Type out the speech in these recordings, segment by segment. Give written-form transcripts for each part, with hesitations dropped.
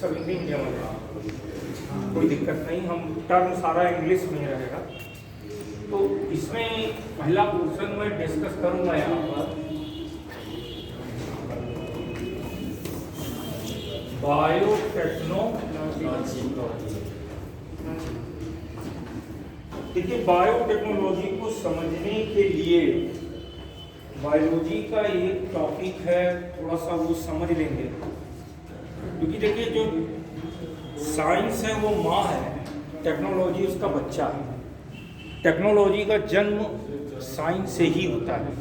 सब हिंदी मीडियम है, कोई दिक्कत नहीं, हम टर्म सारा इंग्लिश में रहेगा। तो इसमें पहला पोर्शन में डिस्कस करूंगा यहाँ पर बायोटेक्नोलॉजी। देखिए, बायोटेक्नोलॉजी को समझने के लिए बायोलॉजी का एक टॉपिक है, थोड़ा सा वो समझ लेंगे, क्योंकि देखिए जो साइंस है वो माँ है, टेक्नोलॉजी उसका बच्चा है। टेक्नोलॉजी का जन्म साइंस से ही होता है।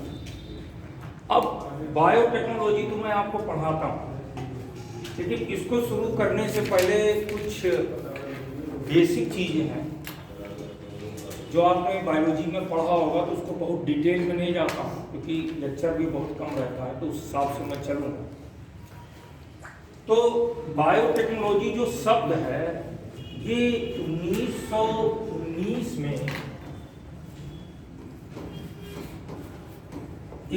अब बायोटेक्नोलॉजी तो मैं आपको पढ़ाता हूँ, लेकिन इसको शुरू करने से पहले कुछ बेसिक चीज़ें हैं जो आपने बायोलॉजी में पढ़ा होगा, तो उसको बहुत डिटेल में नहीं जाता हूँ क्योंकि लेक्चर भी बहुत कम रहता है, तो उस हिसाब से मैं चलूँगा। तो बायोटेक्नोलॉजी जो शब्द है ये 1919 में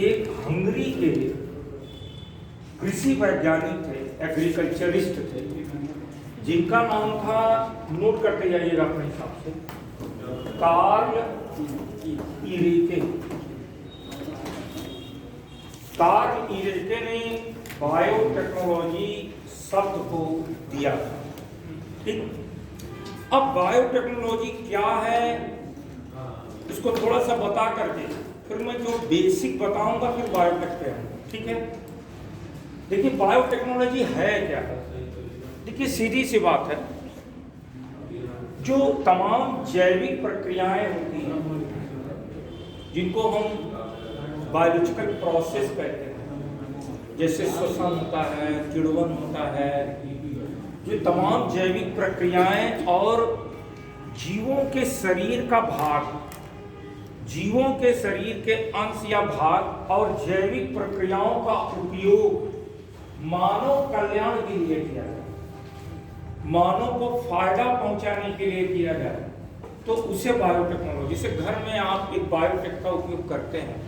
एक हंगरी के कृषि वैज्ञानिक थे, एग्रीकल्चरिस्ट थे, जिनका नाम था, नोट करते जाइएगा अपने हिसाब से, कार्ल इरेके। कार्ल इरेके ने बायोटेक्नोलॉजी शब्द को दिया। ठीक, अब बायोटेक्नोलॉजी क्या है इसको थोड़ा सा बता करके फिर मैं जो बेसिक बताऊंगा फिर बायोटेक पे आऊंगा। ठीक है, देखिए बायोटेक्नोलॉजी है क्या। देखिए सीधी सी बात है, जो तमाम जैविक प्रक्रियाएं होती हैं जिनको हम बायोलॉजिकल प्रोसेस कहते हैं, जैसे श्वसन होता है, किण्वन होता है, ये तमाम जैविक प्रक्रियाएं और जीवों के शरीर का भाग, जीवों के शरीर के अंश या भाग और जैविक प्रक्रियाओं का उपयोग मानव कल्याण के लिए किया जाए, मानव को फायदा पहुंचाने के लिए किया जाए, तो उसे बायोटेक्नोलॉजी से। घर में आप एक बायोटेक का उपयोग करते हैं,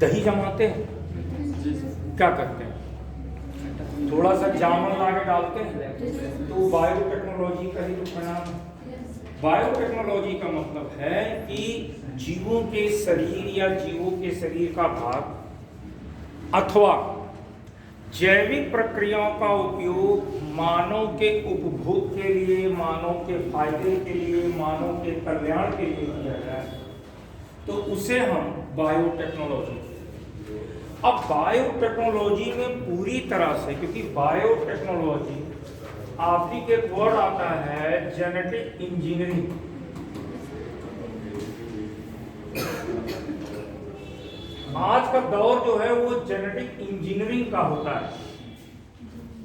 दही जमाते हैं, क्या करते हैं, थोड़ा सा जामुन ला के डालते हैं, तो बायोटेक्नोलॉजी का ही तो परिणाम है। बायोटेक्नोलॉजी का मतलब है कि जीवों के शरीर या जीवों के शरीर का भाग अथवा जैविक प्रक्रियाओं का उपयोग मानव के उपभोग के लिए, मानव के फायदे के लिए, मानव के कल्याण के लिए किया जाए, तो उसे हम बायोटेक्नोलॉजी। अब बायोटेक्नोलॉजी में पूरी तरह से, क्योंकि बायोटेक्नोलॉजी आपकी के वर्ड आता है जेनेटिक इंजीनियरिंग। आज का दौर जो है वो जेनेटिक इंजीनियरिंग का होता है।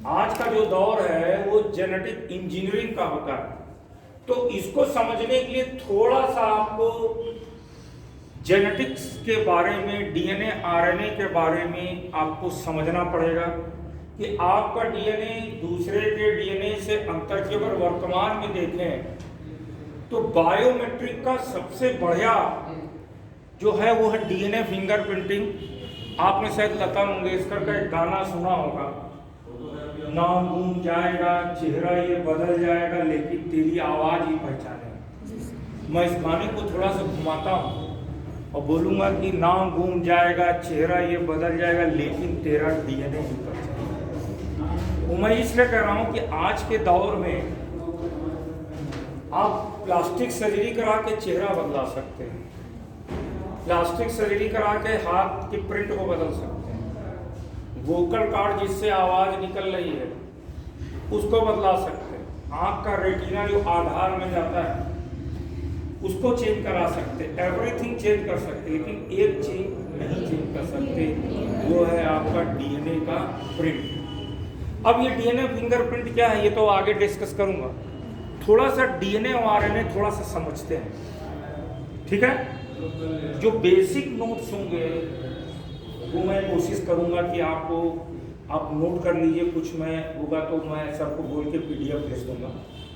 आज का जो दौर है वो जेनेटिक इंजीनियरिंग का होता है। तो इसको समझने के लिए थोड़ा सा आपको जेनेटिक्स के बारे में, डीएनए आरएनए के बारे में आपको समझना पड़ेगा कि आपका डीएनए दूसरे के डीएनए से अंतर के। अगर वर्तमान में देखें तो बायोमेट्रिक का सबसे बढ़िया जो है वो है डीएनए फिंगरप्रिंटिंग। आपने शायद लता मंगेशकर का एक गाना सुना होगा, नाम गूंज जाएगा, चेहरा ये बदल जाएगा, लेकिन तेरी आवाज ही पहचाने। मैं इस गाने को थोड़ा सा घुमाता हूँ और बोलूँगा कि नाम गूंज जाएगा, चेहरा ये बदल जाएगा, लेकिन तेरा डीएनए ही पहचाने। वो मैं इसलिए कह रहा हूँ कि आज के दौर में आप प्लास्टिक सर्जरी करा के चेहरा बदला सकते हैं, प्लास्टिक सर्जरी करा के हाथ की प्रिंट को बदल सकते हैं, वोकल कार्ड जिससे आवाज निकल रही है उसको बदला सकते हैं, आँख का रेटिना जो आधार में जाता है उसको चेंज करा सकते, एवरीथिंग चेंज कर सकते, लेकिन एक चीज नहीं चेंज कर सकते, वो है आपका डीएनए का प्रिंट। अब ये डीएनए फिंगरप्रिंट क्या है ये तो आगे डिस्कस करूंगा। थोड़ा सा डीएनए और आरएनए थोड़ा सा समझते हैं, ठीक है। जो बेसिक नोट्स होंगे वो मैं कोशिश करूंगा कि आपको आप नोट कर लीजिए, कुछ मैं होगा तो मैं सबको बोल के पीडीएफ भेज दूंगा,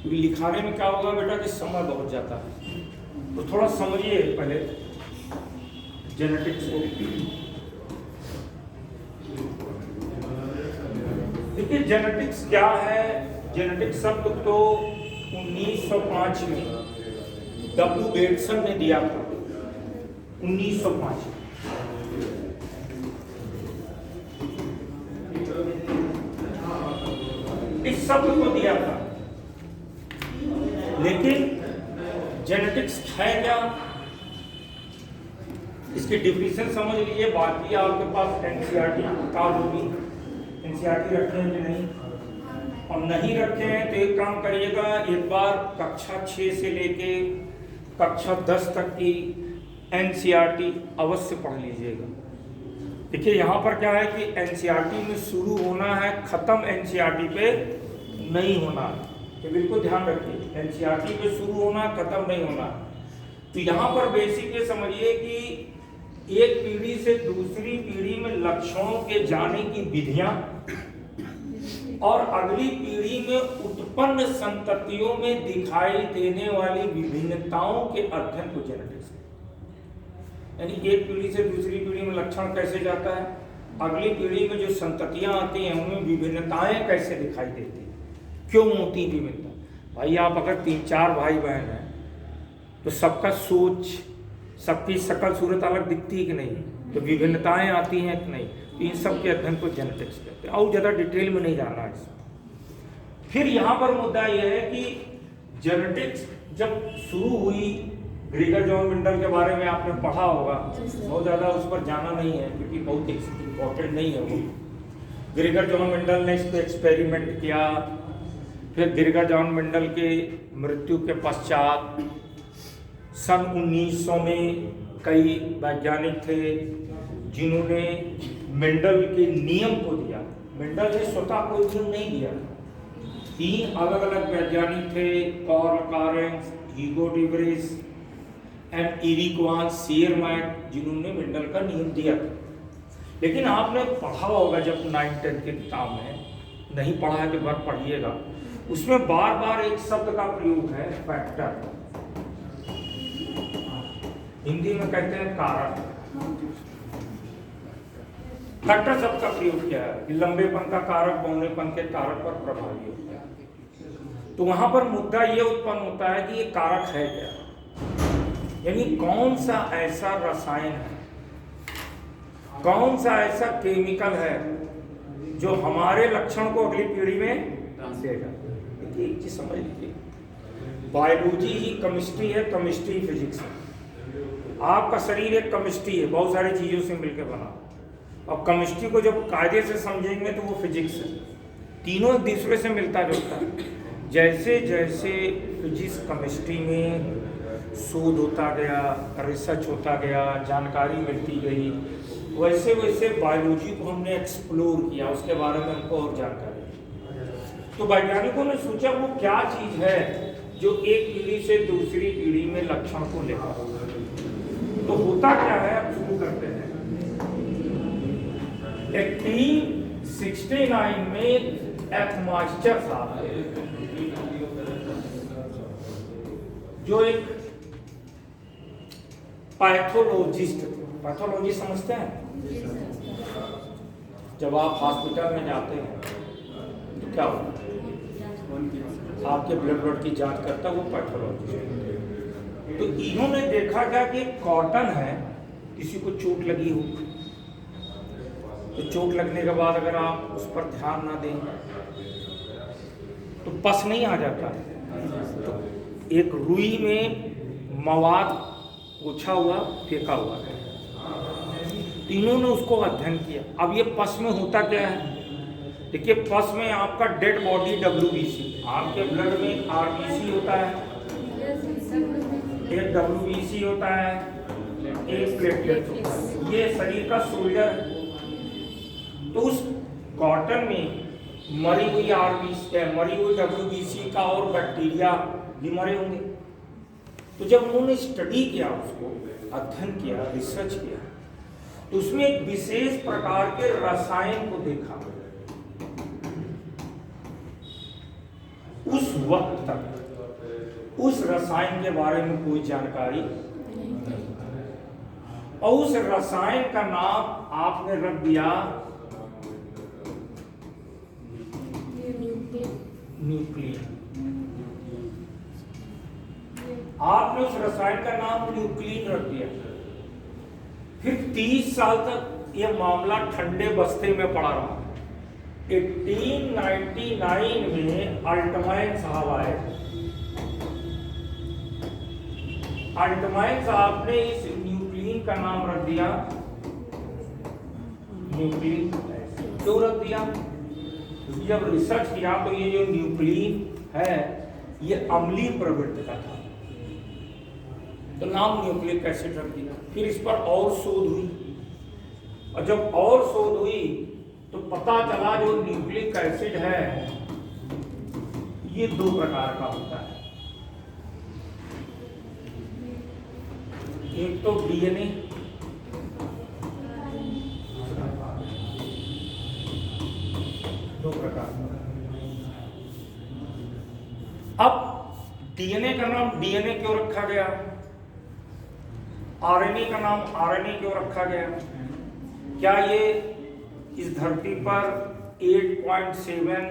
क्योंकि लिखाने में क्या होगा बेटा कि समय बहुत जाता है। तो थोड़ा समझिए पहले जेनेटिक्स को। देखिए जेनेटिक्स क्या है जेनेटिक शब्द तो 1905 में डब्ल्यू बेटसन ने दिया था, 1905 में। इस शब्द को दिया था, लेकिन जेनेटिक्स है क्या, इसकी डिफिनेशन समझ लीजिए। बाकी आपके पास एनसीईआरटी किताब होगी, एनसीईआरटी रखे हैं कि नहीं, और नहीं रखे हैं तो एक काम करिएगा, एक बार कक्षा 6 से लेके कक्षा 10 तक की एनसीईआरटी अवश्य पढ़ लीजिएगा। देखिए यहाँ पर क्या है कि एनसीईआरटी में शुरू होना है, खत्म एनसीईआरटी पे नहीं होना है, तो बिल्कुल ध्यान रखिए। एनसीईआरटी पे शुरू होना, खत्म नहीं होना। तो यहाँ पर बेसिक ये समझिए कि एक पीढ़ी से दूसरी पीढ़ी में लक्षणों के जाने की विधियां और अगली पीढ़ी में उत्पन्न संततियों में दिखाई देने वाली विभिन्नताओं के अध्ययन को जेनेटिक्स, यानी एक पीढ़ी से दूसरी पीढ़ी में लक्षण कैसे जाता है, अगली पीढ़ी में जो संततियां आती हैं उनमें विभिन्नताएं कैसे दिखाई देती हैं, क्यों होती विभिन्नता। भाई आप अगर 3-4 भाई बहन हैं तो सबका सोच, सबकी शकल सूरत अलग दिखती है कि नहीं, तो विभिन्नताएं आती हैं कि नहीं, तो इन सब के अध्ययन को जेनेटिक्स कहते हैं। और ज़्यादा डिटेल में नहीं जाना है इसमें। फिर यहाँ पर मुद्दा यह है कि जेनेटिक्स जब शुरू हुई, ग्रेगर जॉन मेंडल के बारे में आपने पढ़ा होगा, बहुत ज़्यादा उस पर जाना नहीं है क्योंकि बहुत इम्पोर्टेंट नहीं है वो। ग्रेगर जॉन मेंडल ने इस पर एक्सपेरिमेंट किया। फिर ग्रेगर जॉन मेंडल के मृत्यु के पश्चात सन 1900 में कई वैज्ञानिक थे जिन्होंने मेंडल के नियम को दिया। मेंडल ने स्वतः कोई नियम नहीं दिया। 3 अलग अलग वैज्ञानिक थे, Carl Correns, Hugo de Vries and Erich von Tschermak, जिन्होंने मेंडल का नियम दिया था। लेकिन आपने पढ़ा होगा जब 9-10 की किताब में, नहीं पढ़ा है तो एक बार पढ़िएगा, उसमें बार बार एक शब्द का प्रयोग है, फैक्टर। हिंदी में कहते हैं कारक। फैक्टर शब्द का प्रयोग किया है कि लंबेपन का कारक बौनेपन के कारक पर प्रभावी होता है। तो वहां पर मुद्दा ये उत्पन्न होता है कि ये कारक है क्या, यानी कौन सा ऐसा रसायन है, कौन सा ऐसा केमिकल है जो हमारे लक्षण को अगली पीढ़ी में देगा। देखिए एक चीज समझ लीजिए, बायोलॉजी ही केमिस्ट्री है, केमिस्ट्री ही फिजिक्स है। आपका शरीर एक केमिस्ट्री है, बहुत सारी चीजों से मिलकर बना, और केमिस्ट्री को जब कायदे से समझेंगे तो वो फिजिक्स है। तीनों एक दूसरे से मिलता जुलता है। जैसे जैसे फिजिक्स केमिस्ट्री में शोध होता गया, रिसर्च होता गया, जानकारी मिलती गई, वैसे वैसे बायोलॉजी को हमने एक्सप्लोर किया, उसके बारे में हमको और जानकारी। तो वैज्ञानिकों ने सोचा वो क्या चीज है जो एक पीढ़ी से दूसरी पीढ़ी में लक्षण को लेकर। तो होता क्या है, अब शुरू करते हैं। 1869 में एफ मास्टर साहब जो एक पैथोलॉजिस्ट थे। पैथोलॉजी समझते हैं? जब आप हॉस्पिटल में जाते हैं तो क्या होता है, आपके ब्लड की जांच करता है वो पैथोलॉजिस्ट। तो इन्होंने देखा क्या कि कॉटन है, किसी को चोट लगी हो तो चोट लगने के बाद अगर आप उस पर ध्यान ना दें तो पस नहीं आ जाता है। तो एक रुई में मवाद पोछा हुआ, फेंका हुआ है, तो इन्होंने उसको अध्ययन किया। अब ये पस में होता क्या है, देखिए पस में आपका डेड बॉडी WBC, आपके ब्लड में RBC होता है, एक WBC होता है, एक प्लेटलेट होता है, ये शरीर का सोल्जर है। तो उस कॉटन में मरी हुई RBC, मरी हुई WBC का और बैक्टीरिया भी मरे होंगे। तो जब उन्होंने स्टडी किया, उसको अध्ययन किया, रिसर्च किया, तो उसमें एक विशेष प्रकार के रसायन को देखा। उस वक्त तक उस रसायन के बारे में कोई जानकारी नहीं, और उस रसायन का नाम आपने रख दिया न्यूक्लियन। आपने उस रसायन का नाम न्यूक्लियन रख दिया। फिर 30 साल तक ये मामला ठंडे बस्ते में पड़ा रहा। 1899 में अल्टमाइन साहब आए। अल्टमाइन साहब ने इस न्यूक्लियन का नाम रख दिया न्यूक्लियन। क्यों रख दिया? क्योंकि जब रिसर्च किया तो ये जो न्यूक्लियन है ये अम्लीय प्रवृत्ति का था, तो नाम न्यूक्लिक एसिड रख दिया। फिर इस पर और शोध हुई, और जब और शोध हुई तो पता चला जो न्यूक्लिक एसिड है ये 2 प्रकार का होता है। एक तो डीएनए, दो प्रकार का। अब डीएनए का नाम डीएनए क्यों रखा गया? आरएनए का नाम आरएनए क्यों रखा गया? क्या ये इस धरती पर 8.7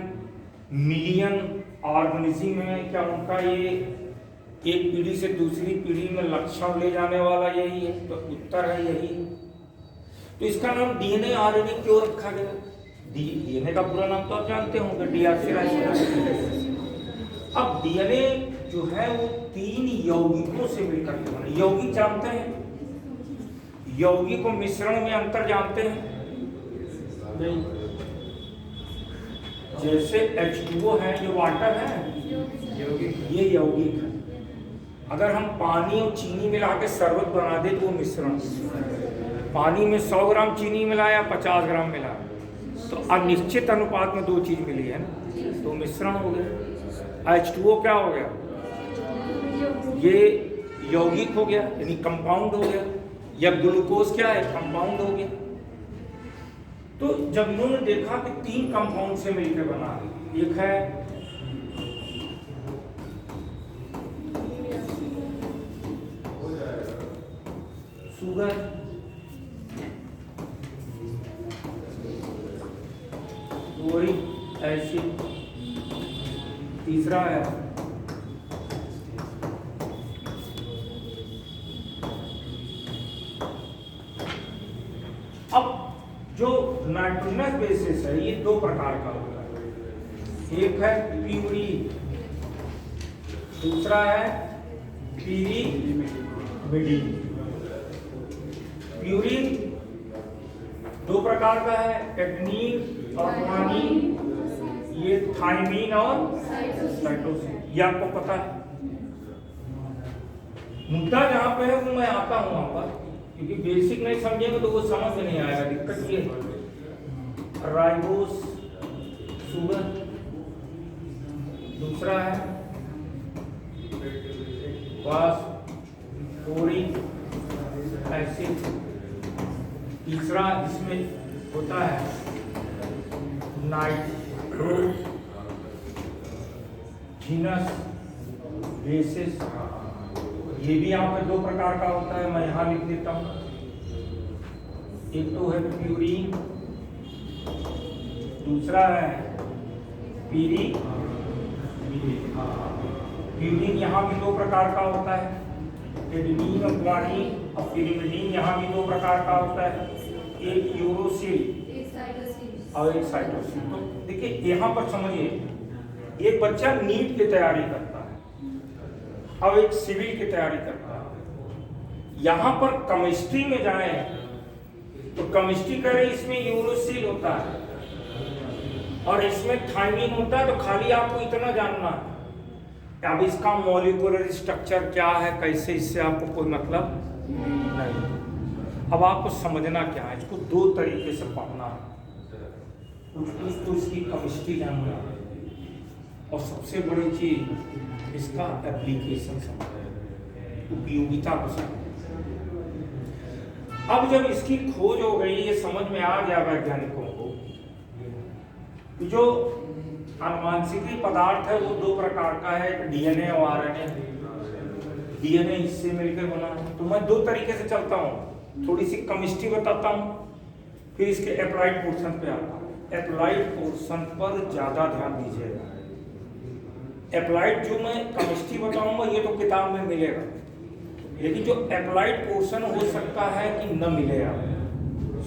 मिलियन ऑर्गेनिज्म है, क्या उनका ये एक पीढ़ी से दूसरी पीढ़ी में लक्षण ले जाने वाला यही है? तो उत्तर है यही। तो इसका नाम डीएनए आरएनए क्यों रखा गया? डीएनए का पूरा नाम तो आप जानते होंगे, डीऑक्सीराइबोन्यूक्लिक। अब डीएनए जो है वो 3 यौगिकों से मिलकर के बना। यौगिक जानते हैं? यौगिक को मिश्रण में अंतर जानते हैं? नहीं। जैसे H2O है, जो वाटर है, ये यौगिक है। अगर हम पानी और चीनी मिला के शरबत बना दे तो वो मिश्रण। पानी में 100 ग्राम चीनी मिलाया, 50 ग्राम मिला, तो अनिश्चित अनुपात में 2 चीज मिली है ना, तो मिश्रण हो गया। H2O क्या हो गया? ये यौगिक हो गया, यानी कंपाउंड हो गया। या ग्लूकोज क्या है? कंपाउंड हो गया। तो जब इन्होंने देखा कि 3 कंपाउंड से मिलकर बना, एक है शुगर, बोरिक एसिड, तीसरा है जो नाइट्रोजनस बेसिस है, ये 2 प्रकार का होता है। एक है प्यूरीन, दूसरा है पीरीमिडीन। प्यूरीन 2 प्रकार का है, एडेनिन और गुआनिन। ये थाइमिन और साइटोसिन, ये आपको पता है। मुद्दा जहां पे है वो मैं आता हूं वहां पर, क्योंकि बेसिक नहीं समझेंगे तो वो समझ में नहीं आएगा। दिक्कत ये है। राइबोस शुगर, दूसरा है फॉस्फोरिक एसिड, तीसरा इसमें होता है नाइट्रोजनस बेसिस। ये भी यहाँ पे 2 प्रकार का होता है, मैं यहाँ लिख देता हूँ। एक तो है प्यूरीन, दूसरा है पीरीमिडीन। प्यूरीन यहाँ भी 2 प्रकार का होता है, एडेनिन और गुआनिन। और पीरीमिडीन यहाँ भी 2 प्रकार का होता है, एक यूरोसिल और एक साइटोसिन। तो देखिए यहाँ पर समझिए, एक बच्चा नीट की तैयारी करता है, अब एक सिविल की तैयारी करता है। यहां पर केमिस्ट्री में जाए तो केमिस्ट्री करें, इसमें यूरोसिल होता है और इसमें थाइमिन होता है। तो खाली आपको इतना जानना है, अब इसका मॉलिक्यूलर स्ट्रक्चर क्या है, कैसे, इससे आपको कोई मतलब नहीं। अब आपको समझना क्या है, इसको 2 तरीके से पढ़ना है। कुछ तो इसकी केमिस्ट्री जानना है, और सबसे बड़ी चीज इसका एप्लीकेशन समझना, उपयोगिता को समझना। अब जब इसकी खोज हो गई, ये समझ में आ गया वैज्ञानिकों को, जो अनुवांशिकी पदार्थ है वो 2 प्रकार का है, डीएनए और आरएनए। डीएनए इससे मिलकर बना है। तो मैं 2 तरीके से चलता हूँ, थोड़ी सी केमिस्ट्री बताता हूँ, फिर इसके अप्लाइड पोर्शन पे आता हूँ। अप्लाइड पोर्शन पर ज्यादा ध्यान दीजिएगा। अप्लाइड जो मैं केमिस्ट्री बताऊंगा ये तो किताब में मिलेगा, लेकिन जो अप्लाइड पोर्शन हो सकता है कि न मिलेगा,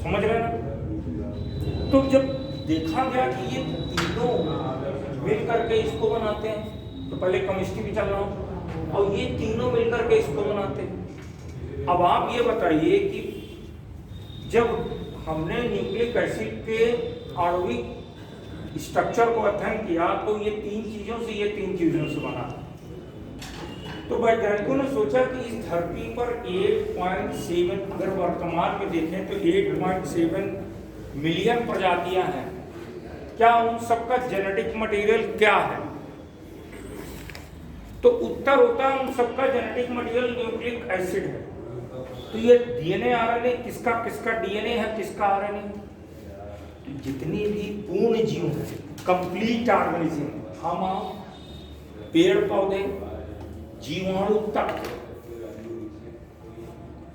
समझ रहे ना। तो जब देखा गया कि ये तीनों मिल करके इसको बनाते हैं, तो पहले केमिस्ट्री भी चल रहा हूँ, और ये तीनों मिल करके इसको बनाते हैं। अब आप ये बताइए कि जब हमने न्यूक्लिक एसिड के आणविक स्ट्रक्चर को अध्ययन किया तो ये तीन चीजों से बना। तो वैज्ञानिकों ने सोचा कि इस धरती पर 8.7, अगर वर्तमान में देखें तो 8.7 मिलियन प्रजातियां हैं। क्या उन सबका जेनेटिक मटेरियल क्या है? तो उत्तर होता है उन सबका जेनेटिक मटेरियल न्यूक्लिक एसिड है। तो ये डीएनए आरएनए किसका डीएनए है, किसका आरएनए है? तो जितने भी पूर्ण जीव हैं, कंप्लीट ऑर्गेनिज्म, हम पेड़ पौधे, जीवाणु तक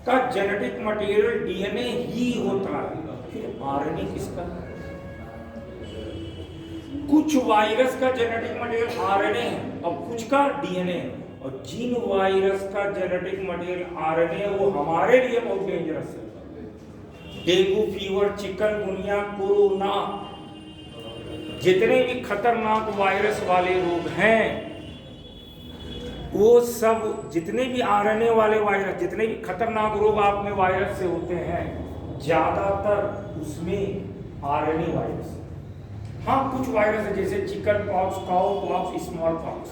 का जेनेटिक मटेरियल डीएनए ही होता है। फिर आरएनए किसका? कुछ वायरस का जेनेटिक मटेरियल आरएनए है और कुछ का डीएनए है, और जिन वायरस का जेनेटिक मटेरियल आरएनए है वो हमारे लिए बहुत डेंजरस है। डेंगू फीवर, चिकनगुनिया, कोरोना, जितने भी खतरनाक वायरस वाले रोग हैं वो सब, जितने भी आरएनए वाले वायरस, जितने भी खतरनाक रोग आप में वायरस से होते हैं, ज्यादातर उसमें आरएनए वायरस। हाँ, कुछ वायरस है जैसे chicken pox, cow pox, small pox,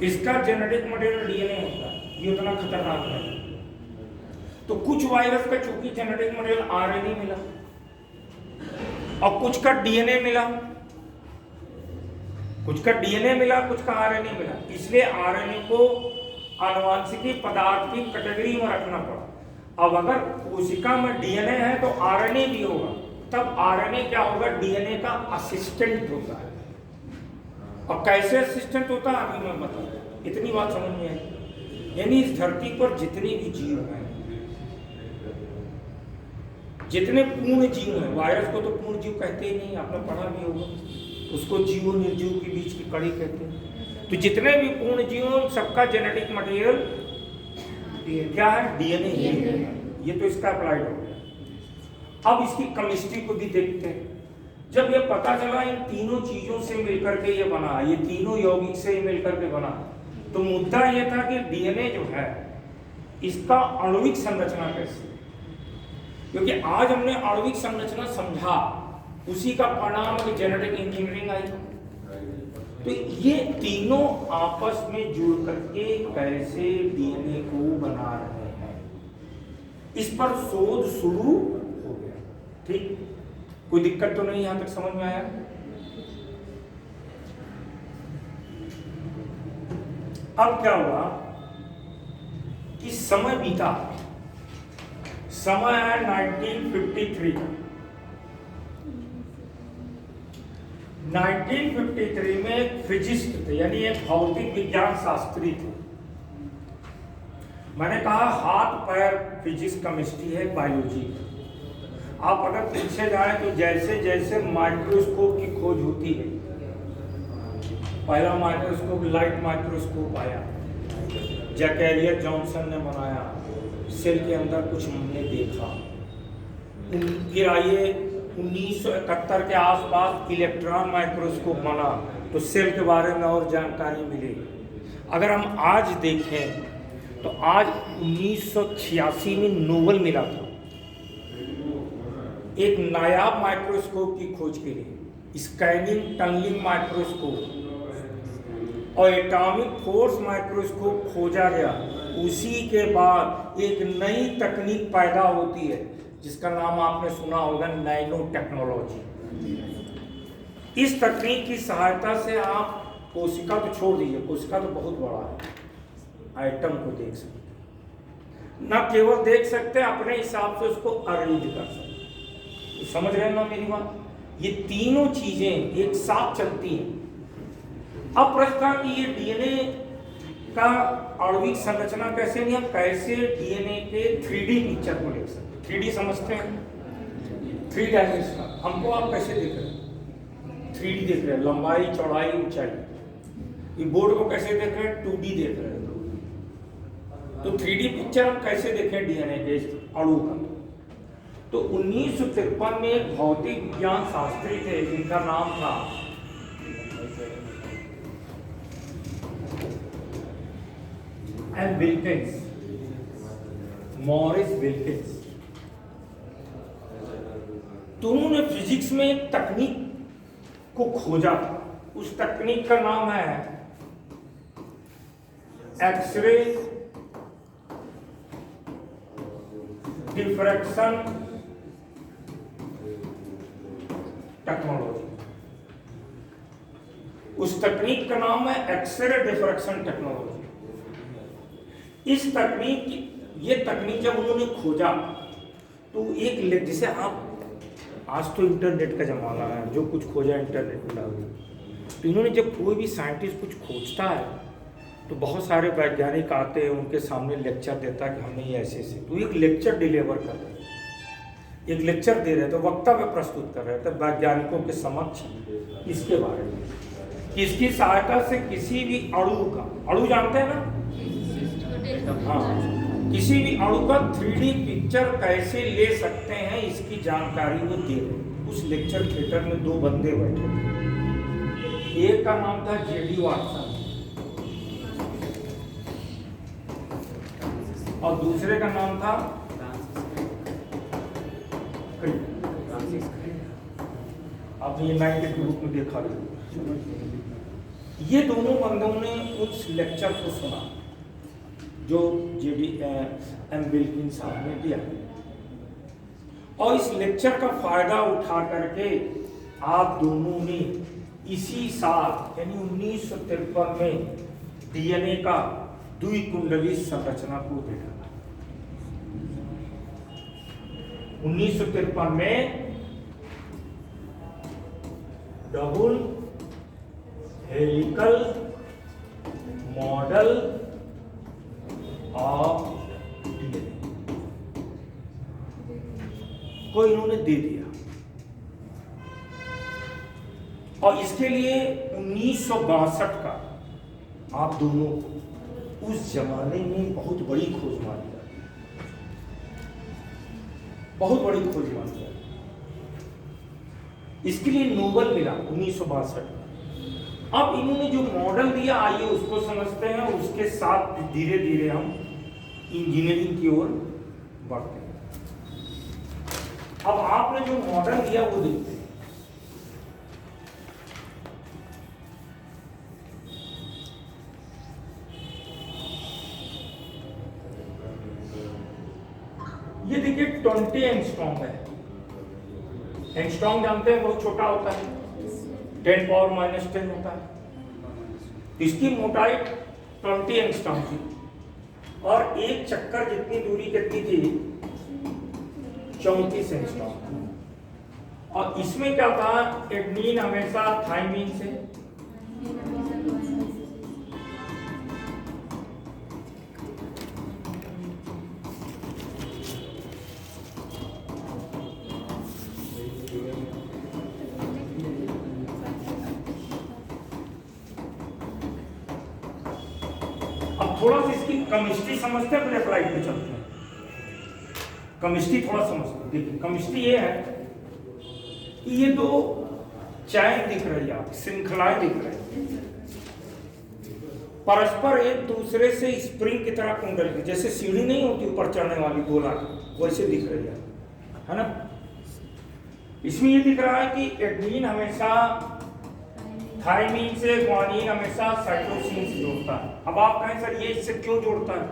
इसका जेनेटिक मटेरियल डीएनए होता है, ये उतना खतरनाक है। तो कुछ वायरस का चूंकि जेनेटिक मटेरियल आरएनए मिला और कुछ का डीएनए मिला, कुछ का डीएनए मिला, कुछ का आरएनए मिला, इसलिए आरएनए को आनुवंशिकी पदार्थ की कैटेगरी में रखना पड़ा। अब अगर कोशिका में डीएनए है तो आरएनए भी होगा, तब आरएनए क्या होगा? डीएनए का असिस्टेंट होता है। और कैसे असिस्टेंट होता है अभी मैं बताऊं, इतनी बात समझ में आई। यानी इस धरती पर जितने भी जीव हैं, जितने पूर्ण जीव हैं, वायरस को तो पूर्ण जीव कहते ही नहीं, आपने पढ़ा भी होगा, उसको जीव निर्जीव के बीच की कड़ी कहते हैं। तो जितने भी पूर्ण जीव हैं सबका जेनेटिक मटेरियल क्या है? डीएनए ही है। ये तो इसका अप्लाइड हो गया। अब इसकी केमिस्ट्री को भी देखते हैं। जब ये पता चला इन तीनों चीजों से मिलकर के ये बना, ये तीनों यौगिक से मिलकर के बना, तो मुद्दा ये था कि डीएनए जो है इसका आणविक संरचना कैसे, क्योंकि आज हमने आणविक संरचना समझा, उसी का परिणाम जेनेटिक इंजीनियरिंग आई। तो ये तीनों आपस में जुड़ करके कैसे डीएनए को बना रहे हैं, इस पर शोध शुरू हो गया। ठीक, कोई दिक्कत तो नहीं, यहां तक समझ में आया? अब क्या हुआ कि समय बीता, समय है 1953 का। 1953 में एक फिजिस्ट थे, यानी एक भौतिक विज्ञान शास्त्री थे। मैंने कहा हाथ पैर फिजिक्स, केमिस्ट्री है, बायोलॉजी। आप अगर पीछे जाएं तो जैसे जैसे माइक्रोस्कोप की खोज होती है, पहला माइक्रोस्कोप लाइट माइक्रोस्कोप आया, जैकेरिया जॉनसन ने बनाया, सेल के अंदर कुछ हमने देखा। फिर आइए 1971 के आसपास इलेक्ट्रॉन माइक्रोस्कोप बना, तो सेल के बारे में और जानकारी मिली। अगर हम आज देखें तो आज 1986 में नोबेल मिला था एक नायाब माइक्रोस्कोप की खोज के लिए, स्कैनिंग टनलिंग माइक्रोस्कोप, और एटॉमिक फोर्स माइक्रोस्कोप खोजा गया। उसी के बाद एक नई तकनीक पैदा होती है जिसका नाम आपने सुना होगा, नैनो टेक्नोलॉजी। इस तकनीक की सहायता से आप कोशिका तो छोड़ दीजिए, कोशिका तो बहुत बड़ा है, आइटम को देख सकते, न केवल देख सकते, अपने हिसाब से उसको अरेंज कर सकते। तो समझ रहे हैं ना मेरी बात? ये तीनों चीजें एक साथ चलती हैं। अब प्रश्न था कि ये डीएनए का आणविक संरचना कैसे, नहीं, हम कैसे डीएनए के 3D पिक्चर को देख सकते। 3D समझते हैं, 3 डायमेंशनल। हमको आप कैसे देख रहे हैं? 3D देख रहे हैं, लंबाई चौड़ाई ऊंचाई। ये बोर्ड को कैसे देख रहे हैं, 2D देख रहे हैं। तो 3D पिक्चर हम कैसे देखें डीएनए के अणु का। तो 1953 में एक भौतिक विज्ञान शास्त्री थे जिनका नाम था एम विल्किंस, मॉरिस विल्किंस। तो उन्होंने फिजिक्स में एक तकनीक को खोजा। उस तकनीक का नाम है एक्सरे डिफ्रैक्शन टेक्नोलॉजी। उस तकनीक का नाम है एक्सरे डिफ्रैक्शन टेक्नोलॉजी। इस तकनीक, ये तकनीक जब उन्होंने खोजा तो एक, जैसे आप आज तो इंटरनेट का जमाना है, जो कुछ खोजा इंटरनेट में डाल दिया। तो इन्होंने, जब कोई भी साइंटिस्ट कुछ खोजता है तो बहुत सारे वैज्ञानिक आते हैं, उनके सामने लेक्चर देता है कि हमने ये ऐसे ऐसे, तो एक लेक्चर डिलीवर कर रहे हैं, एक लेक्चर दे रहे थे, वक्तव्य प्रस्तुत कर रहे थे वैज्ञानिकों के समक्ष इसके बारे में कि इसकी सहायता से किसी भी अणु का, अणु जानते हैं ना, हाँ, किसी भी अणु का 3D पिक्चर कैसे ले सकते हैं इसकी जानकारी वो दे रहे। उस लेक्चर थिएटर में दो बंदे बैठे थे, एक का नाम था जेडी वाटसन और दूसरे का नाम था आपने ये 92 बुक में देखा है। ये दोनों बंदों ने उस लेक्चर को सुना जो जेडी एम विल्किंस साहब ने दिया, और इस लेक्चर का फायदा उठा करके आप दोनों ने इसी साल यानी 1953 में डीएनए का द्विकुंडली संरचना को देखा। 1953 में double helical model of DNA को इन्होंने दे दिया, और इसके लिए 1962 का आप दोनों को उस जमाने में बहुत बड़ी खोज मानी जाती, बहुत बड़ी खोज मानी जाती। इसके लिए नोबेल मिला 1962 में। अब इन्होंने जो मॉडल दिया, आइए उसको समझते हैं, उसके साथ धीरे धीरे हम इंजीनियरिंग की ओर बढ़ते हैं। अब आपने जो मॉडल दिया वो देखते हैं। ये देखिए 20 एंगस्ट्रॉम है। एंगस्ट्रॉम जानते हैं, बहुत छोटा होता है, 10⁻⁻10 होता है। इसकी मोटाई 20 एंगस्ट्रॉम थी, और एक चक्कर जितनी दूरी कितनी थी, 34 एंगस्ट्रॉम। और इसमें क्या था, एडेनिन हमेशा थाइमिन से थोड़ा सा इसकी केमिस्ट्री समझते हैं, फिर अप्लाई पे चलते हैं। केमिस्ट्री थोड़ा समझते हैं। देखिए केमिस्ट्री ये है कि ये दो चैन दिख रही है, श्रृंखलाएं दिख रही है, परस्पर एक दूसरे से स्प्रिंग की तरह कुंडल, जैसे सीढ़ी नहीं होती ऊपर चढ़ने वाली गोला, वैसे दिख रही है ना। इसमें ये दिख रहा है कि एडेनिन हमेशा थाइमिन से, ग्वानिन हमेशा साइटोसिन से जोड़ता है। अब आप कहें सर ये इससे क्यों जोड़ता है,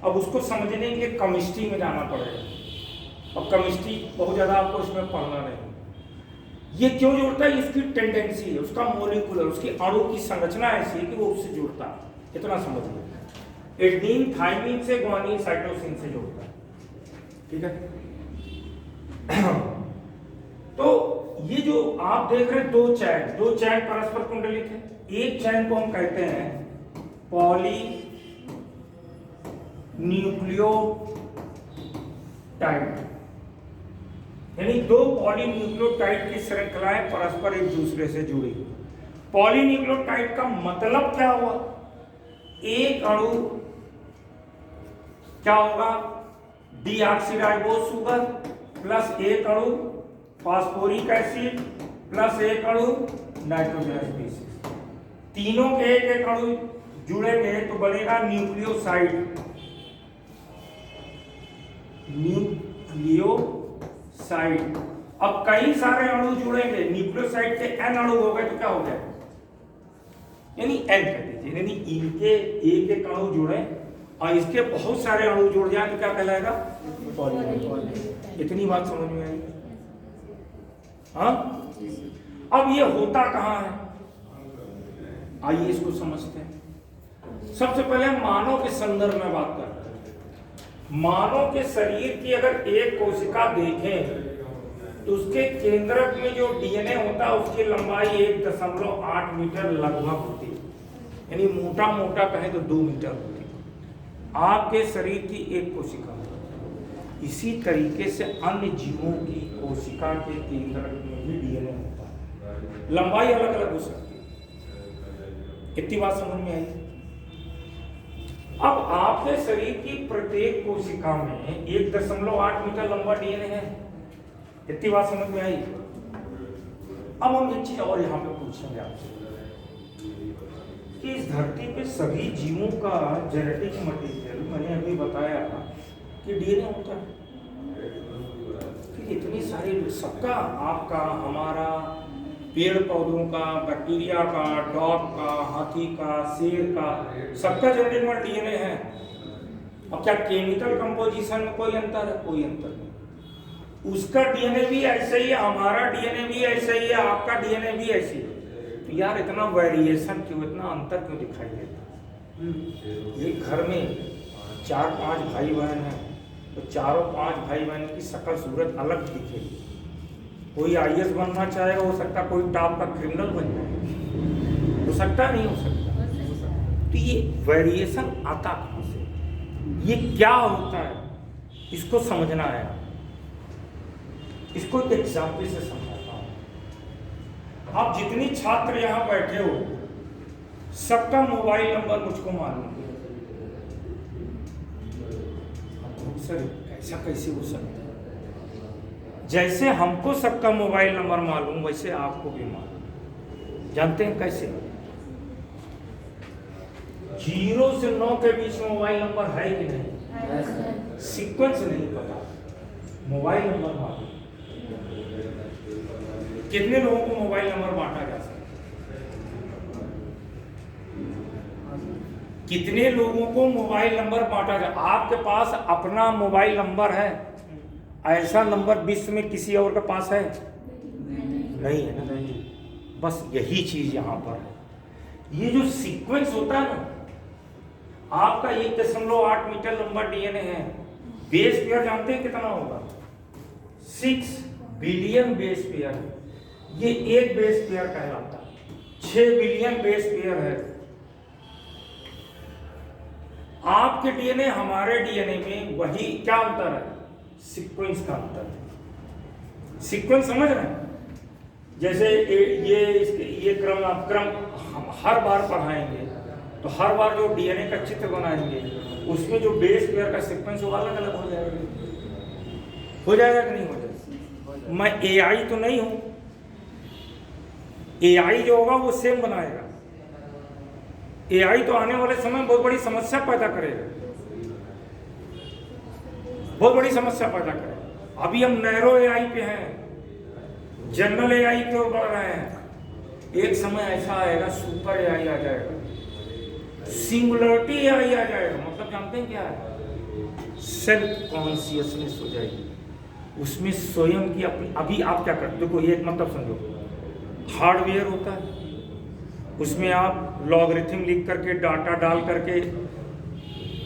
अब उसको समझने के लिए केमिस्ट्री में जाना पड़ेगा, और केमिस्ट्री बहुत ज़्यादा आपको इसमें पढ़ना नहीं। ये क्यों जोड़ता है, इसकी टेंडेंसी है, उसका मोलिकुलर, उसकी अणु की संरचना ऐसी है कि वो उससे जुड़ता है, इतना समझ लो। एडेनिन थाइमिन से, ग्वानिन साइटोसिन से जोड़ता है, ठीक है। तो ये जो आप देख रहे हैं दो चैन परस्पर कुंडलित है। एक चैन को हम कहते हैं पॉली न्यूक्लियोटाइड, यानी दो पॉली न्यूक्लियोटाइड की श्रृंखलाएं परस्पर एक दूसरे से जुड़ी। पॉलीन्यूक्लियोटाइड का मतलब क्या हुआ? एक अणु क्या होगा? डीऑक्सीराइबोज शुगर प्लस एक अणु फास्फोरिक एसिड प्लस एक अणु नाइट्रोजनस स्पीशीज, तीनों के एक एक अणु जुड़ेंगे तो बनेगा न्यूक्लियोसाइड। न्यूक्लियोसाइड। अब कई सारे अणु जुड़ेंगे, न्यूक्लियोसाइड के n अणु हो गए तो क्या हो गया? यानी n कह दीजिए, यानी इनके एक एक अणु जुड़े और इसके बहुत सारे अणु जुड़ जाए तो क्या कहलाएगा? पॉलीन्यूक्लियोटाइड। इतनी बात समझ में आई? हाँ, अब ये होता कहाँ है? आइए इसको समझते हैं। सबसे पहले मानव के संदर्भ में बात करते हैं। मानव के शरीर की अगर एक कोशिका देखें तो उसके केंद्रक में जो डीएनए होता है उसकी लंबाई 1.8 मीटर लगभग होती है, यानी मोटा मोटा कहें तो 2 मीटर होती है आपके शरीर की एक कोशिका। इसी तरीके से अन्य जीवों की कोशिका के केंद्रक में भी डीएनए होता है, लंबाई अलग अलग हो सकती है। इतनी बात समझ में आई? अब आपके शरीर की प्रत्येक कोशिका में 1.8 मीटर लंबा डीएनए है। इतनी बात समझ में आई? अब हम एक चीज और यहाँ पे पूछेंगे आपसे कि इस धरती पे सभी जीवों का जेनेटिक मटेरियल, मैंने अभी बताया कि डीएनए होता है। इतनी सारी सबका, आपका, हमारा, पेड़ पौधों का, बैक्टीरिया का, डॉग का, हाथी का, शेर का, सबका जेनेटिक में डीएनए है। अब क्या केमिकल कंपोजिशन में कोई अंतर है? कोई अंतर नहीं। उसका डीएनए भी ऐसे ही है, हमारा डीएनए भी ऐसे ही है, आपका डीएनए भी ऐसे ही है। तो यार इतना वेरिएशन क्यों, इतना अंतर क्यों दिखाई देता? ये घर में 4-5 भाई बहन हैं तो चारों 5 भाई बहन की शक्ल सूरत अलग दिखेगी। कोई आईएएस बनना चाहेगा, हो सकता कोई टॉप का क्रिमिनल बन जाए, हो सकता नहीं हो सकता। तो ये वेरिएशन आता कहाँ से? ये क्या होता है? इसको समझना है। इसको एक एग्जाम्पल से समझाता हूं। आप जितनी छात्र यहां बैठे हो सबका मोबाइल नंबर मुझको मालूम है। सर ऐसा कैसे हो सकता है? जैसे हमको सबका मोबाइल नंबर मालूम वैसे आपको भी मालूम। जानते हैं कैसे? 0 से 9 के बीच में मोबाइल नंबर है कि नहीं? सीक्वेंस नहीं पता, मोबाइल नंबर मालूम। कितने लोगों को मोबाइल नंबर बांटा जा सकता है? कितने लोगों को मोबाइल नंबर बांटा जा? आपके पास अपना मोबाइल नंबर है? ऐसा नंबर विश्व में किसी और के पास है? नहीं है ना। बस यही चीज यहां पर है। ये जो सीक्वेंस होता है ना, आपका 1.8 मीटर लंबा डीएनए है। बेस पेयर जानते हैं कितना होगा? 6 बिलियन बेस पेयर। ये एक बेस पेयर कहलाता है। 6 बिलियन बेस पेयर है। आपके डीएनए हमारे डीएनए में वही क्या अंतर है? सीक्वेंस का अंतर है। सीक्वेंस समझ रहे हैं? जैसे ये क्रम हम हर बार पढ़ाएंगे तो हर बार जो डीएनए का चित्र बनाएंगे उसमें जो बेस पेयर का सीक्वेंस होगा अलग अलग हो जाएगा। हो जाएगा कि नहीं हो जाएगा? मैं एआई तो नहीं हूं। एआई जो होगा वो सेम बनाएगा। एआई तो आने वाले समय में बहुत बड़ी समस्या पैदा करेगा, बहुत बड़ी समस्या पैदा करेगा। अभी हम नैरो एआई पे हैं, जनरल एआई की ओर बढ़ रहे हैं। एक समय ऐसा आएगा सुपर एआई आ जाएगा, सिंगुलरिटी एआई आ जाएगा। मतलब जानते हैं क्या है? सेल्फ कॉन्शियसनेस हो जाएगी। उसमें स्वयं की अपनी, अभी आप क्या करते हो? ये मतलब समझो, हार्डवेयर होता है, उसमें आप लॉगरिथम लिख करके डाटा डाल करके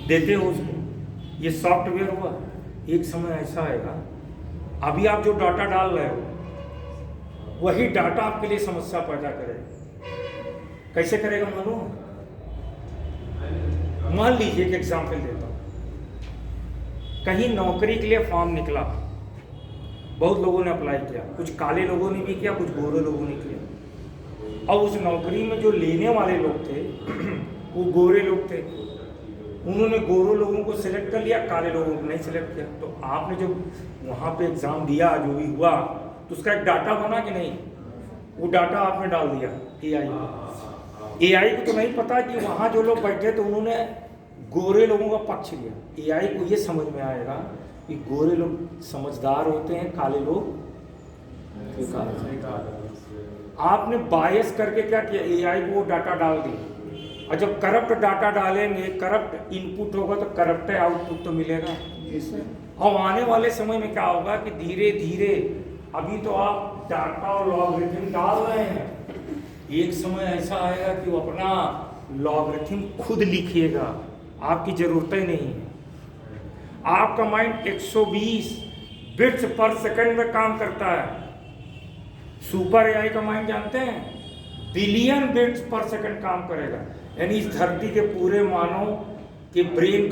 देते हो उसको। ये सॉफ्टवेयर हुआ। एक समय ऐसा आएगा, अभी आप जो डाटा डाल रहे हो वही डाटा आपके लिए समस्या पैदा करेगा। कैसे करेगा मालूम? मान लीजिए एक एग्जाम्पल देता हूं। कहीं नौकरी के लिए फॉर्म निकला, बहुत लोगों ने अप्लाई किया, कुछ काले लोगों ने भी किया, कुछ गोरे लोगों ने किया। और उस नौकरी में जो लेने वाले लोग थे वो गोरे लोग थे। उन्होंने गोरे लोगों को सिलेक्ट कर लिया, काले लोगों को नहीं सिलेक्ट किया। तो आपने जो वहाँ पे एग्ज़ाम दिया, जो भी हुआ, तो उसका एक डाटा बना कि नहीं? वो डाटा आपने डाल दिया एआई को तो नहीं पता कि वहाँ जो लोग बैठे थे उन्होंने गोरे लोगों का पक्ष लिया। एआई को ये समझ में आएगा कि गोरे लोग समझदार होते हैं, काले लोग बेकार। आपने बायस करके क्या किया? एआई को वो डाटा डाल दिया, और जब करप्ट डाटा डालेंगे, करप्ट इनपुट होगा तो करप्ट आउटपुट तो मिलेगा। और आने वाले समय में क्या होगा कि धीरे धीरे, अभी तो आप डाटा और लॉगरिथम डाल रहे हैं, एक समय ऐसा आएगा कि वो अपना लॉगरिथम खुद लिखिएगा, आपकी ज़रूरत ही नहीं है। आपका माइंड 120 बिट्स पर सेकंड में काम करता है। सुपर एआई का माइंड जानते हैं? बिलियन बिट्स पर सेकंड काम करेगा। यानी इस धरती के पूरे मानव के ब्रेन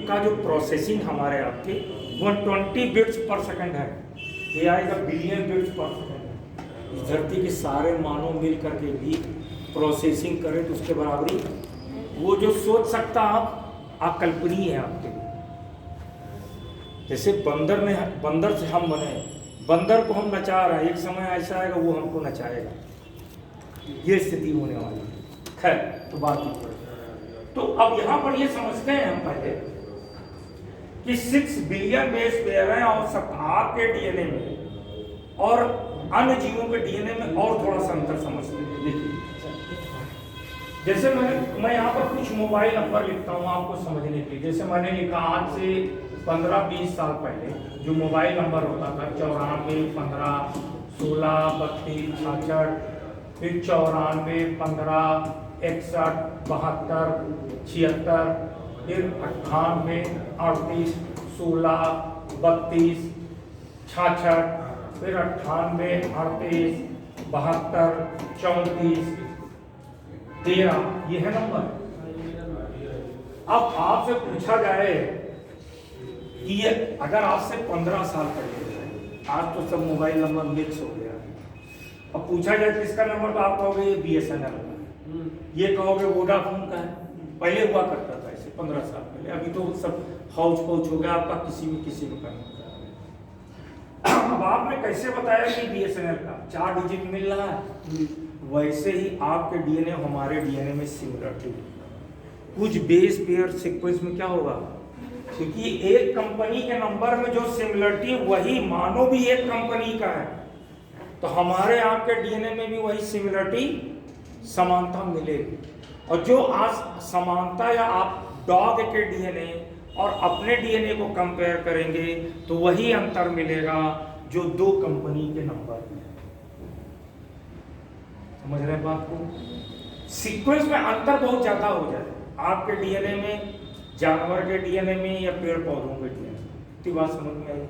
का जो प्रोसेसिंग हमारे आपके 120 बिट्स पर सेकंड है। एआई का बिलियन बिट्स पर सेकंड है। इस धरती के सारे मानव मिल करके भी प्रोसेसिंग करें तो उसके बराबरी, वो जो सोच सकता आप अकल्पनीय है आपके लिए। जैसे बंदर से हम बने, बंदर को हम नचा रहे हैं, एक समय ऐसा आएगा वो हमको नचाएगा। ये स्थिति होने वाली है। खैर, तो बात ही तो अब यहाँ पर ये समझते हैं हम पहले कि 6 बिलियन बेस पेयर हैं, और सब आपके डीएनए में और अन्य जीवों के डीएनए में और थोड़ा सा अंतर समझते हैं। देखिए, जैसे मैं यहाँ पर कुछ मोबाइल नंबर लिखता हूँ आपको समझने के लिए। जैसे मैंने लिखा आज से 15-20 साल पहले जो मोबाइल नंबर होता था 94 15 16 32 66, फिर 94 15 61 72 76, फिर 98 38 16 32 66, फिर 98 38 72 34 13, ये है नंबर। अब आपसे पूछा जाए कि ये अगर आपसे 15 साल पहले, आज तो सब मोबाइल नंबर मिक्स हो गया है, अब पूछा जाए किसका नंबर, तो आप कहोगे ये BSNL का, ये कहोगे वोडाफोन का है। पहले हुआ करता था ऐसे 15 साल पहले, अभी तो सब हौच पौच हो गया, आपका किसी में करना। अब आपने कैसे बताया कि BSNL का 4 डिजिट मिल रहा है? वैसे ही आपके डीएनए हमारे डीएनए में सिमिलरिटी, कुछ बेस पेयर सीक्वेंस में क्या होगा, क्योंकि एक कंपनी के नंबर में जो सिमिलरिटी वही मानो भी एक कंपनी का है, तो हमारे आपके डीएनए में भी वही सिमिलरिटी समानता मिलेगी। और जो आज समानता, या आप डॉग के डीएनए और अपने डीएनए को कंपेयर करेंगे तो वही अंतर मिलेगा जो 2 कंपनी के नंबर में। समझ रहे हैं बात को? सीक्वेंस में अंतर बहुत ज्यादा हो जाए आपके डीएनए में, जानवर के डीएनए में या पेड़ पौधों के डीएनए में। तो बात समझ में आई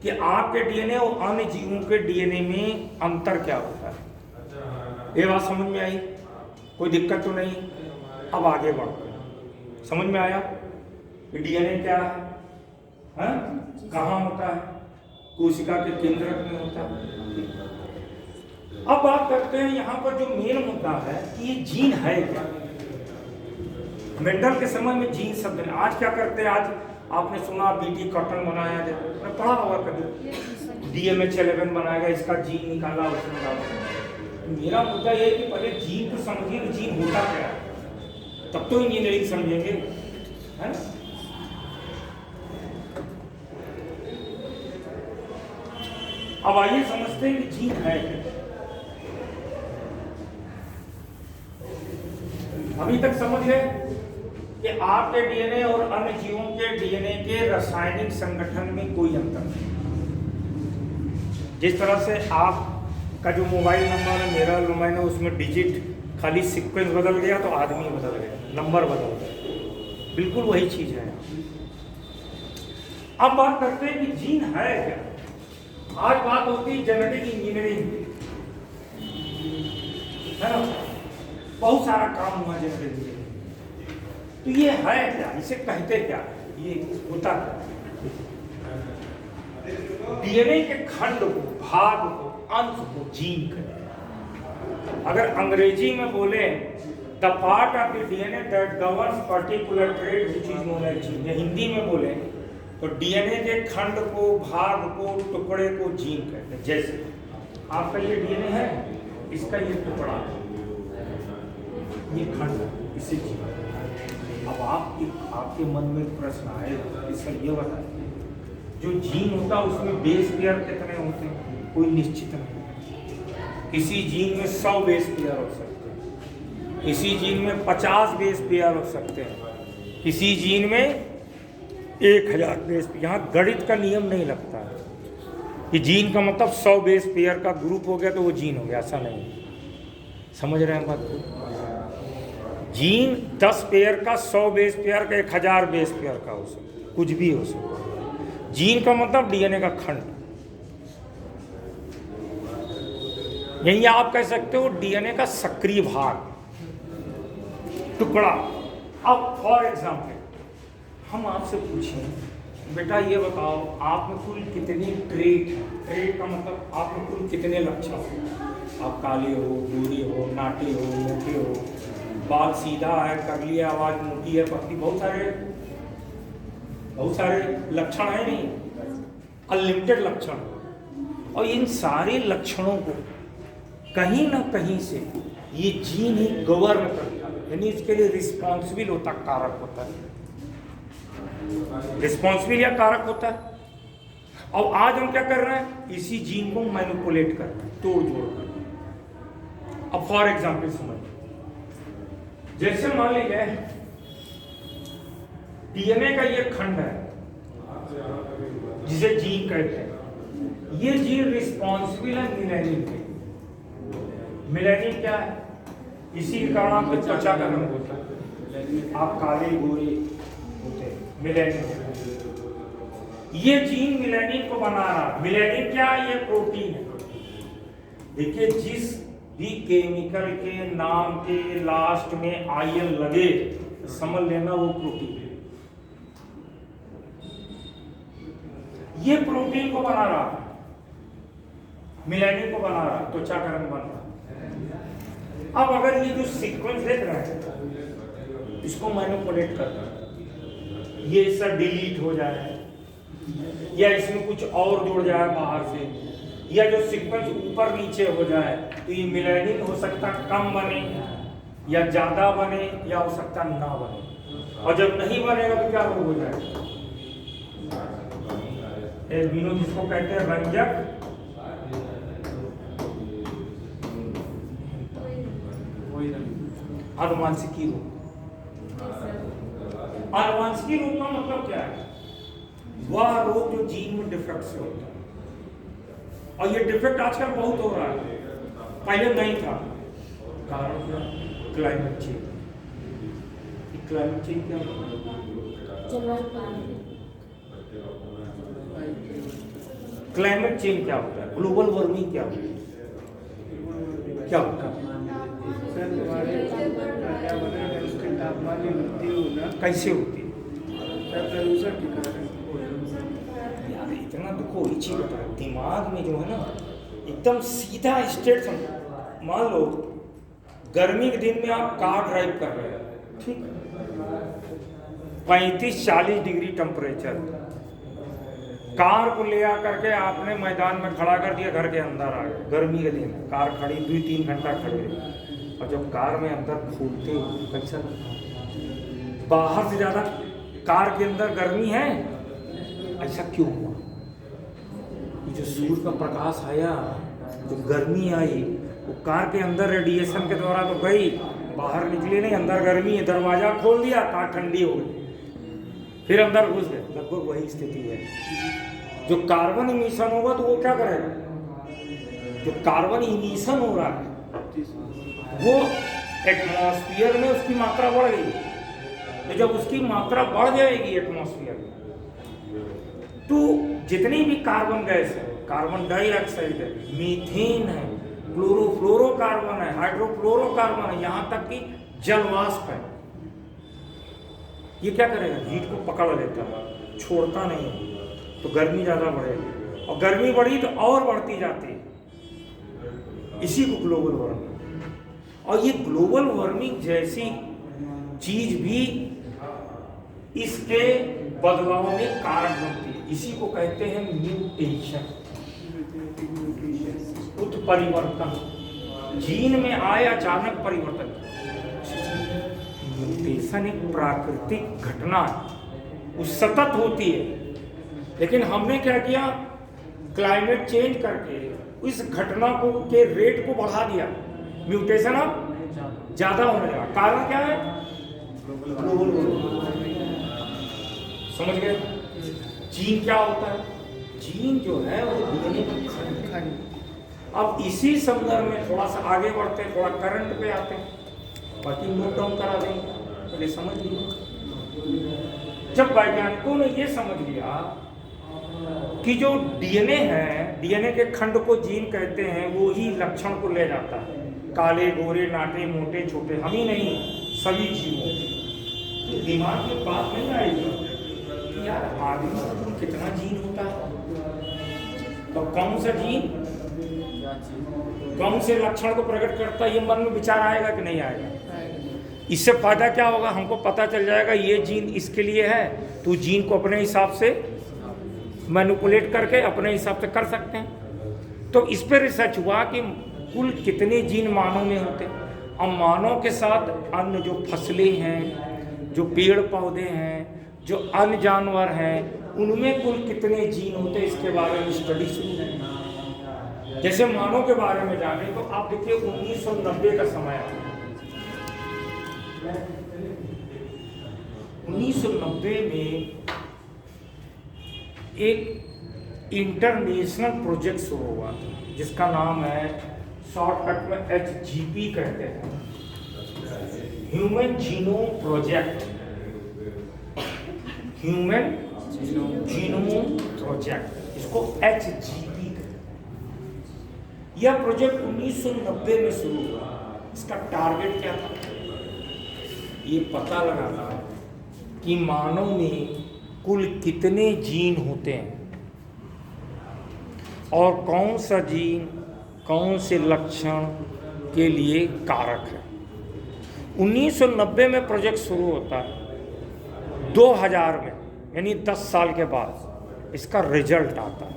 कि आपके डीएनए और अन्य जीवों के डीएनए में अंतर क्या होता है। ये बात समझ में आई? कोई दिक्कत तो नहीं? अब आगे बढ़ते हैं। समझ में आया कि डीएनए क्या है, कहाँ होता है? कोशिका के केंद्र में होता है। अब बात करते हैं यहाँ पर जो मेन मुद्दा है कि ये जीन है क्या। मेंडल के समय में जीन शब्द नहीं। आज क्या करते हैं, आज आपने सुना बीटी कॉटन बनाया जाए, मैं पढ़ा होगा कभी, DMH11 बनाया गया, इसका जीन निकाला उसने डाला। मेरा मुद्दा ये है कि पहले जीन तो समझिए कि जीन होता क्या है, तब तो इंजीनियरिंग समझेंगे, है ना। अब आइए समझते हैं कि जीन है क्या। अभी तक समझ गए कि आपके डीएनए और अन्य जीवों के डीएनए के रासायनिक संगठन में कोई अंतर नहीं। जिस तरह से आपका जो मोबाइल नंबर है, मेरा, मैंने उसमें डिजिट खाली सीक्वेंस बदल गया तो आदमी बदल गया, नंबर बदल गया, बिल्कुल वही चीज है। अब बात करते हैं कि जीन है क्या। आज बात होती है जेनेटिक इंजीनियरिंग, है ना, बहुत सारा काम हुआ जेनेटिक इंजीनियरिंग। तो ये है क्या, इसे कहते क्या, ये होता क्या। डीएनए के खंड को, भाग को, अंश को जीन कहते हैं। अगर अंग्रेजी में बोले the part of the DNA that governs particular trait which is known as gene, या हिंदी में बोले तो डीएनए के खंड को, भाग को, टुकड़े को जीन कहते हैं। जैसे आपका ये डीएनए है, इसका ये टुकड़ा है, ये खंड है, इसे जीन। अब आपके मन में एक प्रश्न आएगा, इसका ये बताइए जो जीन होता है उसमें बेस पेयर कितने होते हैं? कोई निश्चित नहीं। किसी जीन में 100 बेस पेयर हो सकते हैं, किसी जीन में 50 बेस पेयर हो सकते हैं, किसी जीन में 1000 बेस पेयर। यहाँ गणित का नियम नहीं लगता है कि जीन का मतलब 100 बेस पेयर का ग्रुप हो गया तो वो जीन हो गया, ऐसा नहीं। समझ रहे हैं बात को? जीन 10 पेयर का, 100 बेस पेयर का, 1000 बेस पेयर का हो सकता है, कुछ भी हो सकता है। जीन का मतलब डीएनए का खंड। यही आप कह सकते हो डीएनए का सक्रिय भाग, टुकड़ा। अब फॉर एग्जाम्पल हम आपसे पूछें, बेटा ये बताओ आप में कुल कितनी ट्रेट है? ट्रेट का मतलब आप में कुल कितने लक्षण हो? आप काले हो, गोरे हो, नाटे हो, मोटे हो, बाल सीधा है, करली है, आवाज मोटी है, पतली, बहुत सारे लक्षण है, नहीं अनलिमिटेड लक्षण। और इन सारे लक्षणों को कहीं ना कहीं से ये जीन ही गवर्न करता है, यानी इसके लिए रिस्पॉन्सिबल होता, कारक होता है, रिस्पॉन्सिबल या कारक होता है। और आज हम क्या कर रहे हैं? इसी जीन को मैनिपुलेट कर रहे हैं, तोड़ जोड़ कर। अब फॉर एग्जाम्पल समझ, जैसे मान लीजिए डीएनए का ये खंड है जिसे जीन कहते हैं, ये जीन रिस्पॉन्सिबल है मिलेनिन के। मिलेनिन क्या है? इसी के कारण आपको त्वचा का रंग होता है, आप काले गोरे होते हैं, मिलेनिन। ये जीन मिलेनिन को बना रहा। मिलेनिन क्या है? ये प्रोटीन है। देखिए जिस भी केमिकल के नाम के लास्ट में आयन लगे समझ लेना वो प्रोटीन है। ये प्रोटीन को बना रहा है, मिलेनिन को बना रहा, त्वचा का रंग बन रहा। अब अगर ये जो सीक्वेंस देख रहे हैं इसको मैनिपुलेट करना, ये सब डिलीट हो जाए या इसमें कुछ और जुड़ जाए बाहर से, या जो सीक्वेंस ऊपर नीचे हो जाए तो ये मिलेनिन हो सकता कम बने या ज्यादा बने, या हो सकता ना बने। और जब नहीं बनेगा तो क्या हो जाएगा? एल्बिनो जिसको कहते हैं रंजक, आनुवांशिकी रूप। आनुवांशिकी रूप का मतलब क्या है? वह रोग जो जीन में डिफेक्ट से होता है, और ये डिफेक्ट आजकल बहुत हो रहा है, पहले नहीं था। कारण क्या? Climate change. क्लाइमेट चेंज क्या क्लाइमेट चेंज क्या होता है? ग्लोबल वार्मिंग क्या होती है? क्या होता है? कैसे होती है? यार इतना देखो ये चीज बता, दिमाग में जो है ना एकदम सीधा स्टेट। मान लो गर्मी के दिन में आप कार ड्राइव कर रहे हैं, ठीक, 35-40 डिग्री टेम्परेचर, कार को ले आकर के आपने मैदान में खड़ा कर दिया, घर के अंदर आ गए। गर्मी के दिन कार खड़ी 2-3 घंटा खड़ी रही, और जब कार में अंदर खोलते हो कैसा, बाहर से ज्यादा कार के अंदर गर्मी है। ऐसा क्यों हुआ? जो सूर्य का प्रकाश आया, जो गर्मी आई, वो कार के अंदर रेडिएशन के द्वारा तो गई, बाहर निकली नहीं, अंदर गर्मी है, दरवाजा खोल दिया, कार ठंडी हो गई, फिर अंदर घुस गए। लगभग वही स्थिति है। जो कार्बन इमिशन होगा तो वो क्या करेगा? जो कार्बन इमिशन हो रहा है वो एटमॉस्फेयर में उसकी मात्रा बढ़ गई, तो जब उसकी मात्रा बढ़ जाएगी एटमॉस्फेयर में, तो जितनी भी कार्बन गैस है, कार्बन डाइऑक्साइड है, मीथेन है, क्लोरोफ्लोरोकार्बन है, हाइड्रोफ्लोरोकार्बन है, यहाँ तक कि जलवाष्प है, ये क्या करेगा? हीट को पकड़ लेता है, छोड़ता नहीं है, तो गर्मी ज़्यादा बढ़ेगी, और गर्मी बढ़ी तो और बढ़ती जाती है। इसी को ग्लोबल वार्मिंग। और ये ग्लोबल वार्मिंग जैसी चीज भी इसके बदलाव में कारक बनती है। इसी को कहते हैं म्यूटेशन, उत्परिवर्तन। जीन में आए अचानक परिवर्तन। म्यूटेशन एक प्राकृतिक घटना है, वो सतत होती है, लेकिन हमने क्या किया, क्लाइमेट चेंज करके इस घटना को के रेट को बढ़ा दिया। म्यूटेशन अब ज्यादा होने लगा। कारण क्या है? Global warming. समझ गए? जीन क्या होता है? जीन जो है वो डीएनए का खंड। अब इसी संदर्भ में थोड़ा सा आगे बढ़ते हैं, थोड़ा करंट पे आते हैं, बाकी नोट डाउन करा देंगे, पहले समझ लीजिए। जब वैज्ञानिकों ने ये समझ लिया कि जो डीएनए है, डीएनए के खंड को जीन कहते हैं, वो ही लक्षण को ले जाता है, काले गोरे नाटे मोटे छोटे, हम ही नहीं सभी जीवों। तो दिमाग में बात नहीं आएगी कि यार आदमी में कितना जीन होता है, तो कौन सा जीन कौन से लक्षण को प्रकट करता है, ये मन में विचार आएगा कि नहीं आएगा? इससे फायदा क्या होगा? हमको पता चल जाएगा ये जीन इसके लिए है, तो जीन को अपने हिसाब से मैनिपुलेट करके अपने हिसाब से कर सकते हैं। तो इस पर रिसर्च हुआ कि कुल कितने जीन मानव में होते हैं। अब मानव के साथ अन्य जो फसलें हैं, जो पेड़ पौधे हैं, जो अन्य जानवर हैं, उनमें कुल कितने जीन होते हैं, इसके बारे में स्टडी शुरू है। जैसे मानव के बारे में जाने तो आप देखिए 1990 का समय है। 1990 में एक इंटरनेशनल प्रोजेक्ट शुरू हुआ था जिसका नाम है, शॉर्टकट में HGP कहते हैं, human genome project. Human genome project, इसको HGP कहते हैं। यह प्रोजेक्ट 1990 में शुरू हुआ। इसका टारगेट क्या था? ये पता लगाना कि मानव में कुल कितने जीन होते हैं और कौन सा जीन कौन से लक्षण के लिए कारक है। 1990 में प्रोजेक्ट शुरू होता है, 2000 में यानी 10 साल के बाद इसका रिजल्ट आता है।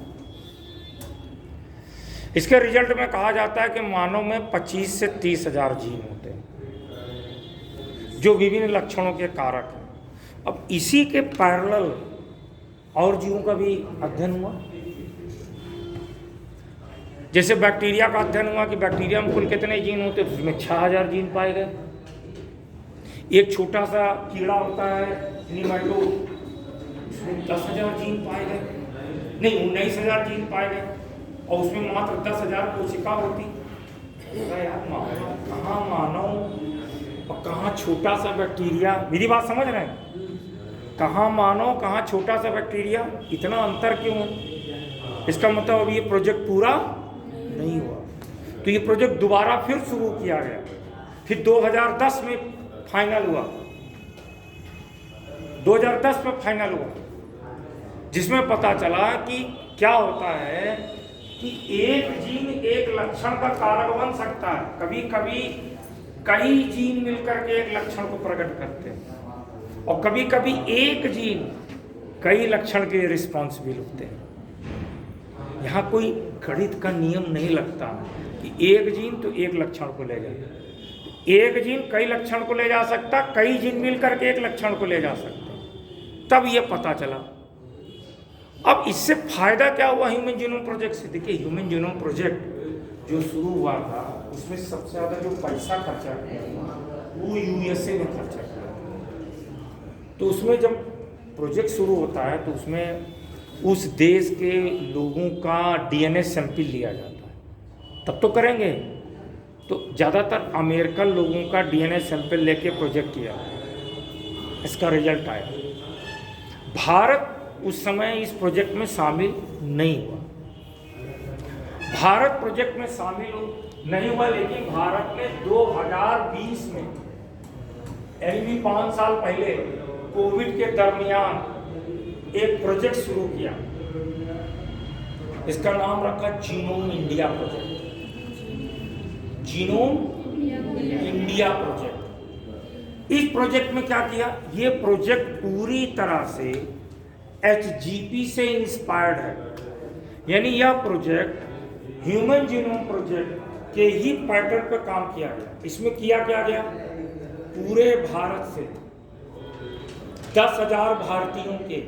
इसके रिजल्ट में कहा जाता है कि मानव में 25 से 30 हजार जीन होते हैं जो विभिन्न लक्षणों के कारक हैं। अब इसी के पैरेलल और जीवों का भी अध्ययन हुआ। जैसे बैक्टीरिया का अध्ययन हुआ कि बैक्टीरिया में कुल कितने जीन होते हैं, उसमें 6000 जीन पाए गए। एक छोटा सा कीड़ा होता है निमेटो, उसमें 10,000 जीन पाए गए, नहीं 19,000 जीन पाए गए, और उसमें मात्र 10,000 कोशिका होती। यार कहाँ मानव और कहाँ छोटा सा बैक्टीरिया, मेरी बात समझ रहे हैं? कहाँ मानव कहाँ छोटा सा बैक्टीरिया, इतना अंतर क्यों है? इसका मतलब अभी ये प्रोजेक्ट पूरा नहीं हुआ। तो ये प्रोजेक्ट दोबारा फिर शुरू किया गया, फिर 2010 में फाइनल हुआ, 2010 में फाइनल हुआ, जिसमें पता चला कि क्या होता है कि एक जीन एक लक्षण का कारक बन सकता है। कभी कभी कई जीन मिलकर के एक लक्षण को प्रकट करते हैं, और कभी कभी एक जीन कई लक्षण के रिस्पॉन्सिबल होते हैं। यहाँ कोई गणित का नियम नहीं लगता कि एक जीन तो एक लक्षण को ले जाए, एक जीन कई लक्षण को ले जा सकता, कई जीन मिल करके एक लक्षण को ले जा सकते। तब ये पता चला। अब इससे फायदा क्या हुआ ह्यूमन जीनोम प्रोजेक्ट से? देखिए ह्यूमन जीनोम प्रोजेक्ट जो शुरू हुआ था उसमें सबसे ज़्यादा जो पैसा खर्चा किया वो USA में खर्चा किया। तो उसमें जब प्रोजेक्ट शुरू होता है तो उसमें उस देश के लोगों का DNA सैंपल लिया जाता है, तब तो करेंगे। तो ज़्यादातर अमेरिकन लोगों का DNA सैंपल लेके प्रोजेक्ट किया, इसका रिजल्ट आया। भारत उस समय इस प्रोजेक्ट में शामिल नहीं हुआ। भारत प्रोजेक्ट में शामिल नहीं हुआ, लेकिन भारत ने 2020 में यानी 5 साल पहले कोविड के दरमियान एक प्रोजेक्ट शुरू किया। इसका नाम रखा genome India project. Genome India project. इस प्रोजेक्ट में क्या किया, ये प्रोजेक्ट पूरी तरह से HGP से इंस्पायर्ड है, यानी यह प्रोजेक्ट ह्यूमन जीनोम प्रोजेक्ट के ही पैटर्न पर काम किया गया। इसमें किया क्या गया, पूरे भारत से 10,000 भारतीयों के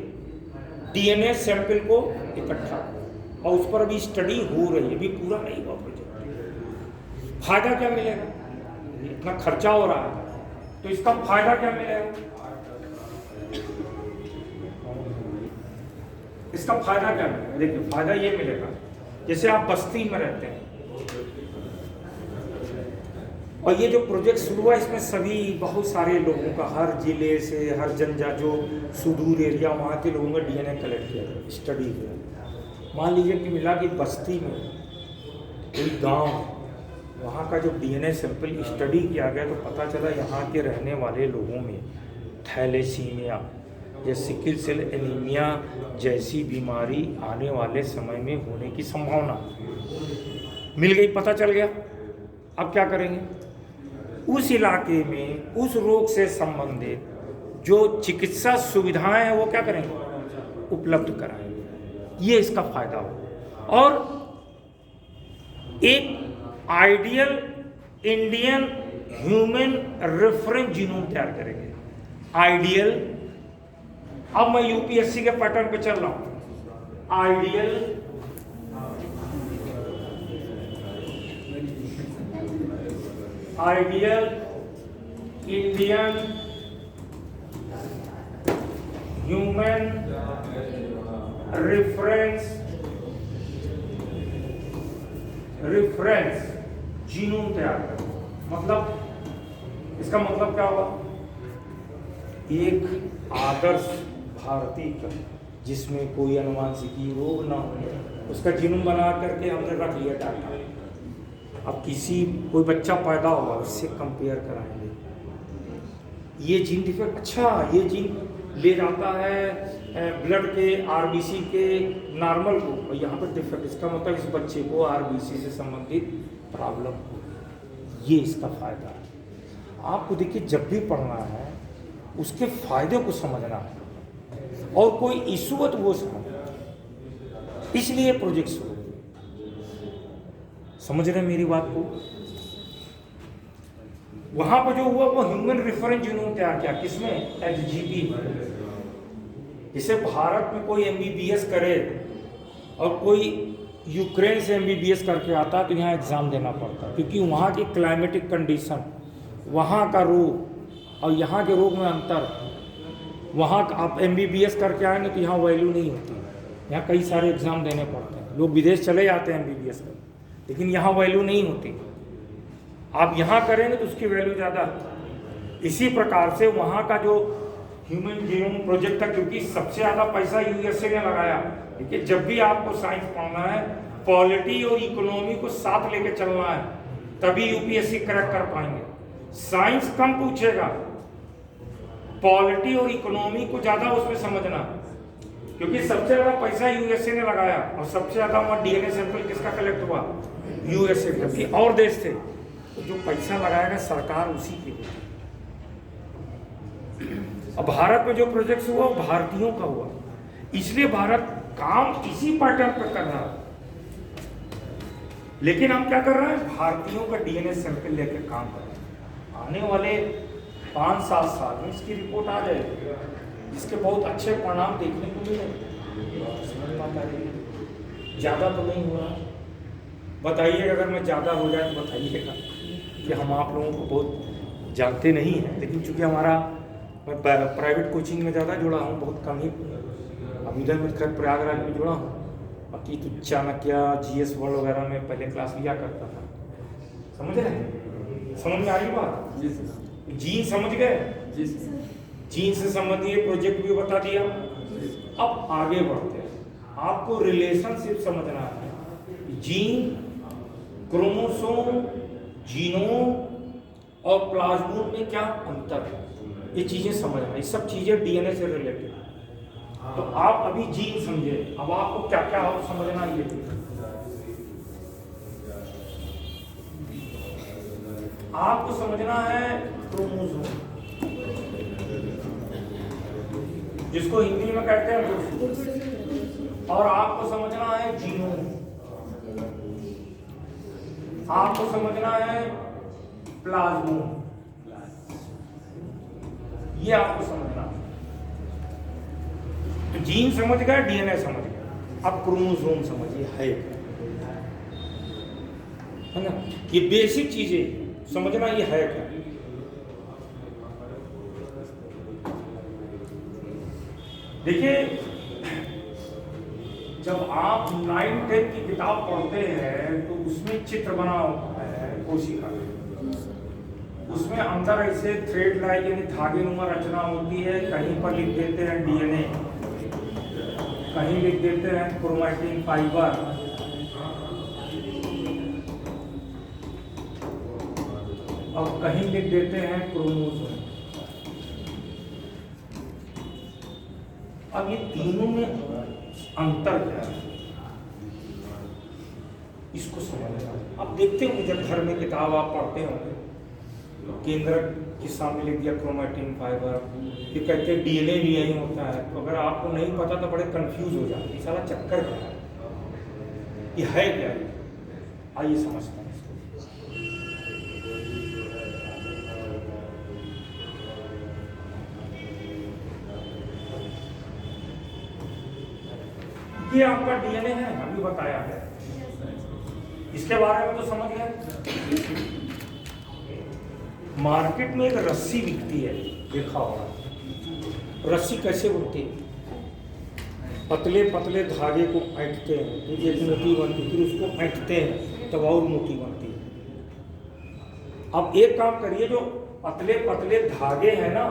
DNA सैंपल को इकट्ठा किया और उस पर अभी स्टडी हो रही है, अभी पूरा नहीं हुआ प्रोजेक्ट। फायदा क्या मिलेगा, इतना खर्चा हो रहा है तो इसका फायदा क्या मिलेगा, इसका फायदा क्या मिलेगा। देखिए फायदा ये मिलेगा, जैसे आप बस्ती में रहते हैं और ये जो प्रोजेक्ट शुरू हुआ इसमें सभी बहुत सारे लोगों का, हर जिले से, हर जो सुदूर एरिया वहाँ के लोगों का DNA कलेक्ट किया गया, स्टडी किया। मान लीजिए कि मिला कि बस्ती में कोई गांव, वहाँ का जो DNA सैंपल स्टडी किया गया तो पता चला यहाँ के रहने वाले लोगों में थैलेसीमिया या सिकिल सेल एनीमिया जैसी बीमारी आने वाले समय में होने की संभावना मिल गई, पता चल गया। अब क्या करेंगे, उस इलाके में उस रोग से संबंधित जो चिकित्सा सुविधाएं हैं वो क्या करेंगे, उपलब्ध कराएंगे। ये इसका फायदा हो। और एक ideal Indian human reference genome तैयार करेंगे। आइडियल, अब मैं UPSC के पैटर्न पे चल रहा हूं। Ideal Indian human reference genome तैयार करें। मतलब इसका मतलब क्या हुआ, एक आदर्श भारतीय का जिसमें कोई अनुवांशिकी रोग ना हो, उसका जीनोम बना करके हमने रख लिया डाटा। अब कोई बच्चा पैदा होगा उससे कंपेयर कराएंगे, ये जीन डिफेक्ट, अच्छा ये जीन ले जाता है ब्लड के RBC के नॉर्मल को और यहाँ पर डिफेक्ट, इसका मतलब इस बच्चे को RBC से संबंधित प्रॉब्लम हो, ये इसका फायदा है। आपको देखिए जब भी पढ़ना है उसके फायदे को समझना है और कोई इशू हो तो वो समझना, इसलिए प्रोजेक्ट शुरू। समझ रहे हैं मेरी बात को। वहां पर जो हुआ वो ह्यूमन रेफरेंस जीनोम तैयार किया, किसमें, HGP। जैसे भारत में कोई MBBS करे और कोई यूक्रेन से MBBS करके आता है तो यहाँ एग्जाम देना पड़ता है, क्योंकि वहाँ की क्लाइमेटिक कंडीशन, वहाँ का रोग और यहाँ के रोग में अंतर। वहाँ आप MBBS करके आएंगे तो यहाँ वैल्यू नहीं होती, यहाँ कई सारे एग्जाम देने पड़ते हैं। लोग विदेश चले जाते हैं MBBS में, लेकिन यहाँ वैल्यू नहीं होती। आप यहाँ करेंगे तो उसकी वैल्यू ज़्यादा। इसी प्रकार से वहाँ का जो ह्यूमन जीनोम प्रोजेक्ट था, क्योंकि सबसे ज़्यादा पैसा USA ने लगाया। देखिए जब भी आपको साइंस पढ़ना है, पॉलिटी और इकोनॉमी को साथ लेके चलना है, तभी UPSC क्रैक कर पाएंगे। साइंस कम पूछेगा, पॉलिटी और इकोनॉमी को ज़्यादा उसमें समझना, क्योंकि सबसे ज़्यादा पैसा USA ने लगाया और सबसे ज़्यादा वहाँ DNA सैंपल किसका कलेक्ट हुआ, USA। जबकि और देश थे तो जो पैसा लगाएगा सरकार उसी की होती। अब भारत में जो प्रोजेक्ट हुआ वो भारतीयों का हुआ, इसलिए भारत काम इसी पैटर्न पर कर रहा है। लेकिन हम क्या कर रहे हैं, भारतीयों का DNA सैंपल लेकर काम कर रहे हैं। आने वाले 5-7 साल में इसकी रिपोर्ट आ जाएगी, इसके बहुत अच्छे परिणाम देखने को मिलेंगे। समझ पाता है, ज़्यादा तो नहीं हो रहा। बताइएगा अगर मैं ज़्यादा हो जाए तो बताइएगा, कि हम आप लोगों को बहुत जानते नहीं हैं। लेकिन चूँकि मैं प्राइवेट कोचिंग में ज़्यादा जुड़ा हूँ, बहुत कम ही। अब इधर में खैर प्रयागराज में जुड़ा हूँ, बाकी तो चाणक्य GS वर्ल्ड वगैरह में पहले क्लास लिया करता था। समझ रहे हैं, समझ में आ रही बात? जीन समझ गए? जीन से संबंधित प्रोजेक्ट भी बता दिया। अब आगे बढ़ते हैं, आपको रिलेशनशिप समझना है। जीन, क्रोमोसोम, जीनोम और प्लाज्मोम में क्या अंतर है, ये चीजें समझना। ये सब चीजें DNA से रिलेटेड। तो आप अभी जीन समझे, अब आपको क्या क्या और समझना ये। आपको समझना है क्रोमोसोम, जिसको हिंदी में कहते हैं गुणसूत्र, और आपको समझना है जीनोम, आपको समझना है प्लाज्मोम, ये आपको समझना है। तो जीन समझ गया, डीएनए समझ गया, अब क्रोमोसोम समझिए है ना। ये बेसिक चीजें समझना, ये है क्या। देखिए, जब आप 9-10 की किताब पढ़ते हैं तो उसमें चित्र बना होता है कोशिका, उसमें अंदर ऐसे थ्रेड लाइक यानी धागे नुमा रचना होती है। कहीं पर लिख देते हैं डीएनए, कहीं लिख देते हैं क्रोमैटिन फाइबर, और कहीं लिख देते हैं क्रोमोसोम। अब ये तीनों में अंतर क्या है, इसको समझना। अब देखते होंगे जब घर में किताब आप पढ़ते होंगे, केंद्र के सामने लिख दिया क्रोमैटिन फाइबर, ये कहते हैं डीएनए भी यही होता है। तो अगर आपको नहीं पता तो बड़े कंफ्यूज हो जाते, सारा चक्कर क्या है, ये है क्या। आइए समझते हैं इसको। ये आपका डीएनए है, अभी बताया है, इसके बारे में तो समझ गए। मार्केट में एक रस्सी बिकती है, देखा होगा। रस्सी कैसे बनती है, पतले पतले धागे को ऐंठते हैं, एक मोटी बनती, फिर उसको ऐंठते हैं तब और मोटी बनती है। अब एक काम करिए, जो पतले पतले धागे हैं ना,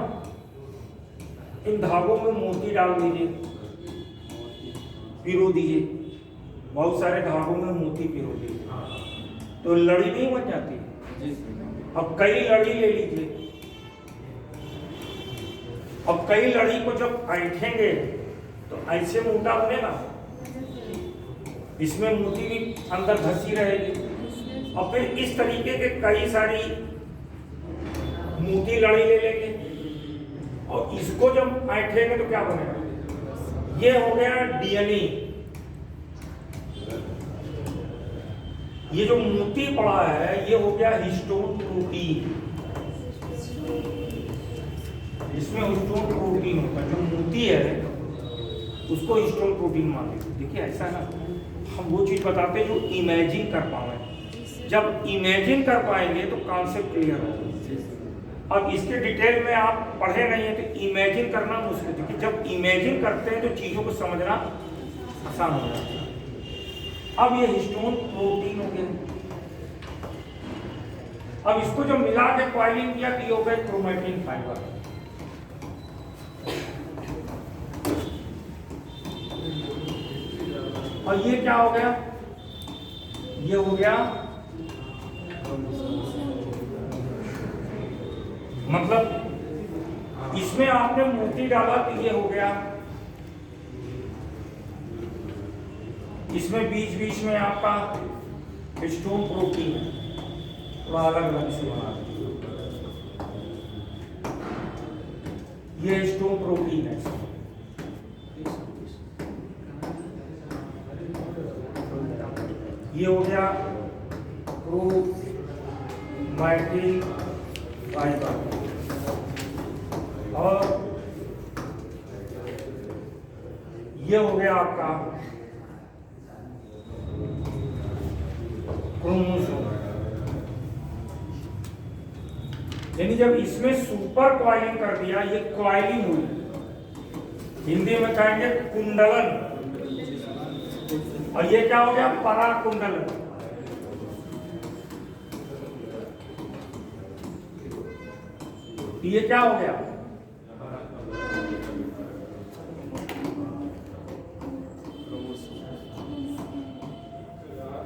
इन धागों में मोती डाल दीजिए, पिरो दीजिए, बहुत सारे धागों में मोती पिरो दीजिए, तो लड़ी नहीं बन जाती। अब कई लड़ी ले लीजिए, अब कई लड़ी को जब ऐंठेंगे तो ऐसे मोटा बनेगा, इसमें मोती भी अंदर धसी रहेगी, और फिर इस तरीके के कई सारी मोटी लड़ी ले लेंगे, और इसको जब ऐंठेंगे तो क्या बनेगा, ये हो गया डीएनए। ये जो मोती पड़ा है ये हो गया हिस्टोन प्रोटीन, इसमें हिस्टोन प्रोटीन होता है। जो मोती है उसको हिस्टोन प्रोटीन मानते हैं। देखिए ऐसा है ना, हम वो चीज बताते हैं जो इमेजिन कर पाए। जब इमेजिन कर पाएंगे तो कॉन्सेप्ट क्लियर होगा। अब इसके डिटेल में आप पढ़े नहीं है तो इमेजिन करना मुश्किल है, जब इमेजिन करते हैं तो चीजों को समझना आसान हो जाता है। अब ये हिस्टोन प्रोटीन हो गया। अब इसको जब मिला के कॉइलिंग किया तो ये हो गया क्रोमैटिन फाइबर। और ये क्या हो गया, ये हो गया मतलब इसमें आपने मोती डाला तो ये हो गया, इसमें बीच बीच में आपका हिस्टोन प्रोटीन थोड़ा अलग अलग से बना, ये हिस्टोन प्रोटीन है। ये हो गया क्रोमैटिन फाइबर, और ये हो गया आपका क्रोमोसोम। यानी जब इसमें सुपर कॉइलिंग कर दिया, ये कॉइलिंग हुई, हिंदी में कहेंगे कुंडलन, और ये क्या हो गया पराकुंडलन। ये क्या हो गया,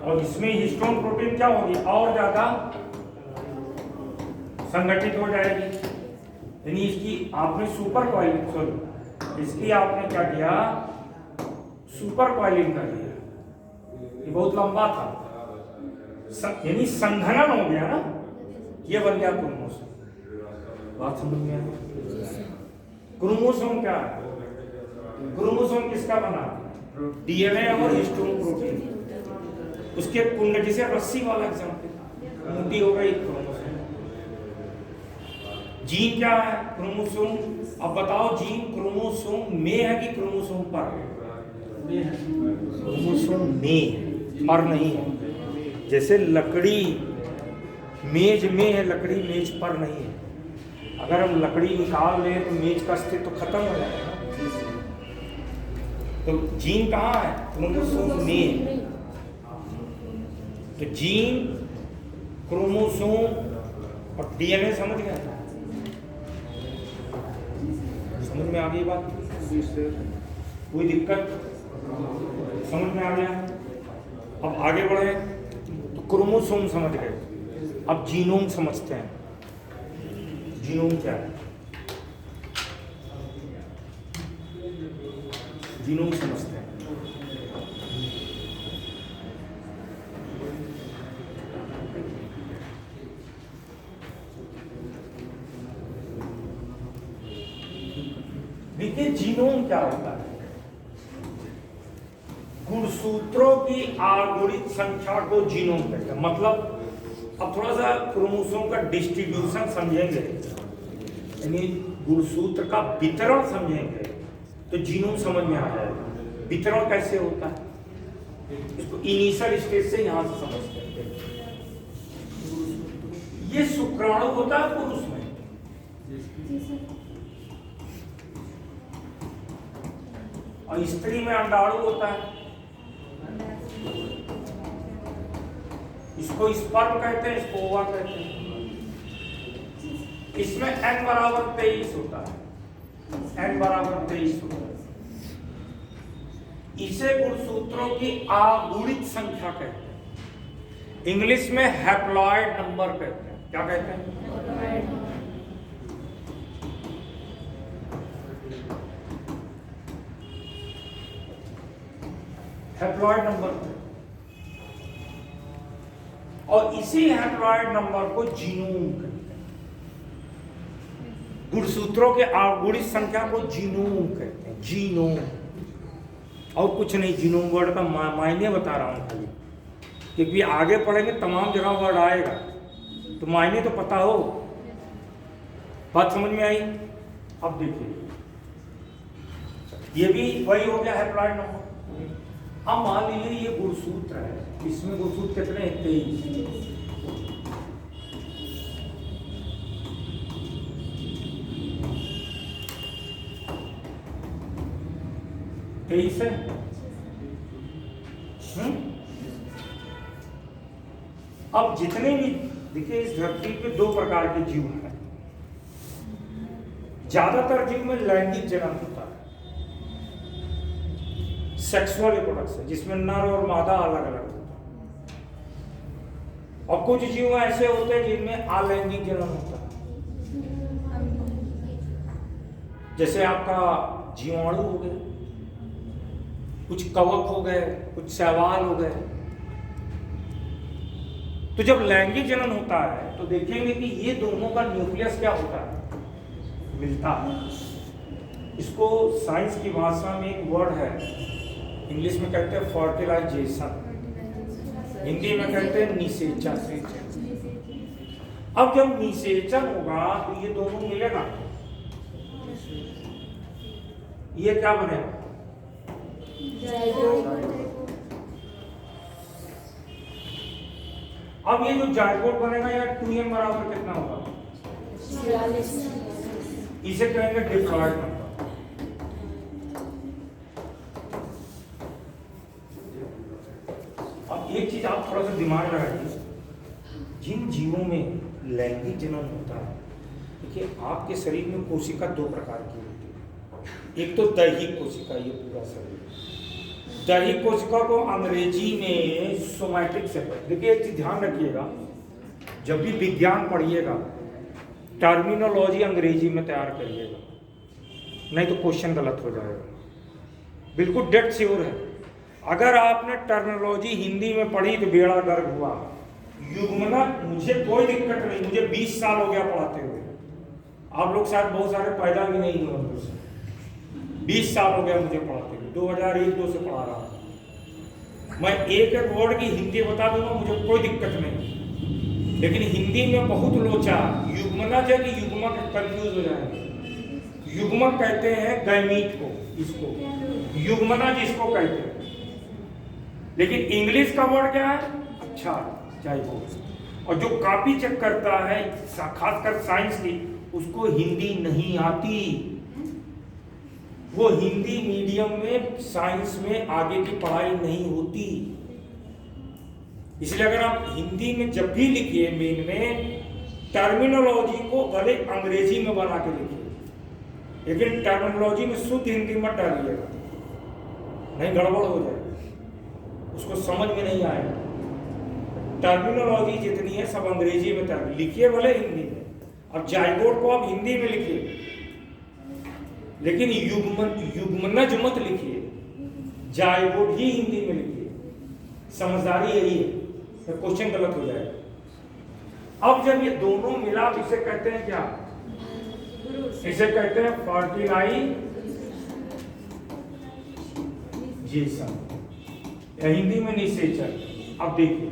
और इसमें हिस्टोन प्रोटीन क्या होगी, और ज्यादा संगठित हो जाएगी। यानी इसकी आपने सुपर कॉइलिंग, सॉरी इसकी आपने क्या किया, सुपर कॉइलिंग कर दिया। ये बहुत लंबा था, यानी संघनन हो गया ना, ये बन गया क्रोमोसोम। बात समझ में आई? क्रोमोसोम क्या है? क्रोमोसोम किसका बना? डीएनए और हिस्टोन प्रोटीन। उसके कुंड, जिसे रस्सी वाला एग्जाम्पल, मोटी हो गई क्रोमोसोम। जीन क्या है? क्रोमोसोम। अब बताओ जीन क्रोमोसोम में है कि क्रोमोसोम पर? क्रोमोसोम में, पर नहीं है। जैसे लकड़ी मेज में है, लकड़ी मेज पर नहीं है। अगर हम लकड़ी निकाल लें तो मेज का अस्तित्व तो खत्म हो जाएगा। तो जीन कहाँ है? क्रोमोसोम में। तो जीन, क्रोमोसोम और डीएनए, समझ गए? समझ में आ गई बात? कोई दिक्कत? समझ में आ गया? अब आगे बढ़े तो क्रोमोसोम समझ गए, अब जीनोम समझते हैं। जीनोम क्या है? जीनोम समझते हैं। देखिए जीनोम क्या होता है? गुणसूत्रों की आगुणित संख्या को जीनोम कहते हैं। मतलब अब थोड़ा सा क्रोमोसोम का डिस्ट्रीब्यूशन समझेंगे, यानी गुणसूत्र का वितरण समझेंगे तो जीनोम समझ में आ जाएगा। वितरण कैसे होता है इसको इनिशियल स्टेज से यहां से समझते हैं। ये शुक्राणु होता है पुरुष में, और स्त्री में अंडाणु होता है। इसको स्पर्म कहते हैं, इसको ओवा कहते हैं। इसमें n बराबर 23 होता है, n बराबर 23 होता है। इसे गुणसूत्रों की आगुणित संख्या कहते हैं। इंग्लिश में हैप्लॉइड नंबर कहते हैं। क्या कहते हैं? Haploid number. और इसी हैप्लॉइड नंबर को जीनोम कहते हैं। गुणसूत्रों के आगुणित संख्या को जीनोम कहते हैं। जीनोम, और कुछ नहीं। जीनोम वर्ड का मायने बता रहा हूं खाली, क्योंकि आगे पढ़ेंगे तमाम जगह वर्ड आएगा तो मायने तो पता हो। बात समझ में आई? अब देखिए ये भी वही हो गया हैप्लॉइड नंबर। अब मान लीजिए ये गुणसूत्र है, इसमें गुणसूत्र कितने हैं? 23 है। अब जितने भी देखिए इस धरती पे दो प्रकार के जीव हैं। ज्यादातर जीव में लैंगिक जनन होता है, सेक्सुअल रिप्रोडक्शन, जिसमें नर और मादा अलग अलग होता है। और कुछ जीव ऐसे होते हैं जिनमें अलैंगिक जनन होता है। जैसे आपका जीवाणु हो गए, कुछ कवक हो गए, कुछ शैवाल हो गए। तो जब लैंगिक जनन होता है तो देखेंगे कि ये दोनों का न्यूक्लियस क्या होता है? मिलता है। इसको साइंस की भाषा में एक वर्ड है, इंग्लिश में कहते हैं फर्टिलाइजेशन, हिंदी में कहते हैं निषेचन। अब जब निषेचन होगा तो ये दोनों मिलेगा, ये क्या बनेगा? अब ये जो जायगोट बनेगा या 2n बराबर कितना होगा? 46। इसे कहेंगे डिप्लॉयड नंबर। अब एक चीज आप थोड़ा सा दिमाग लगाइए, जिन जीवों में लैंगिक जनन होता है, देखिए आपके शरीर में कोशिका दो प्रकार की होती है। एक तो दैहिक कोशिका, ये पूरा शरीर। दैहिक कोशिका को अंग्रेजी में सोमैटिक से पढ़े। देखिए एक चीज ध्यान रखिएगा, जब भी विज्ञान पढ़िएगा टर्मिनोलॉजी अंग्रेजी में तैयार करिएगा, नहीं तो क्वेश्चन गलत हो जाएगा। बिल्कुल डेट श्योर है। अगर आपने टर्मिनोलॉजी हिंदी में पढ़ी तो बेड़ा गर्क हुआ, युग्मना मुझे कोई दिक्कत नहीं, मुझे 20 साल हो गया पढ़ाते हुए। आप लोग शायद बहुत सारे पैदा भी नहीं हुए उनको से। 20 साल हो गया मुझे पढ़ाते हुए, 2001-2 से पढ़ा रहा हूँ। मैं एक एक वर्ड की हिंदी बता दूंगा, मुझे कोई दिक्कत नहीं। लेकिन हिंदी में बहुत लोचा, युग्मना जो कि युग्मक कंफ्यूज हो जाएंगे। युग्मक कहते हैं गैमीट को, इसको युग्मना जिसको कहते हैं। लेकिन इंग्लिश का वर्ड क्या है? अच्छा, जाइगोट। और जो कॉपी चेक करता है खासकर साइंस की, उसको हिंदी नहीं आती। वो हिंदी मीडियम में साइंस में आगे की पढ़ाई नहीं होती। इसलिए अगर आप हिंदी में जब भी लिखिए मेन में, टर्मिनोलॉजी को भले अंग्रेजी में बना के लिखिए, लेकिन टर्मिनोलॉजी में शुद्ध हिंदी मत डालिएगा, नहीं गड़बड़ हो जाएगी, उसको समझ में नहीं आएगा। टर्मिनोलॉजी जितनी है सब अंग्रेजी में लिखिए, भले हिंदी में। अब जाइगोट को आप हिंदी में लिखिए, लेकिन युग्मनज मत लिखिए, जाइगोट ही हिंदी में लिखिए। समझदारी यही है, तो क्वेश्चन गलत हो जाएगा। अब जब ये दोनों मिला तो इसे कहते हैं क्या? इसे कहते हैं फर्टिलाइजेशन। हिंदी में निषेचन। अब देखिए,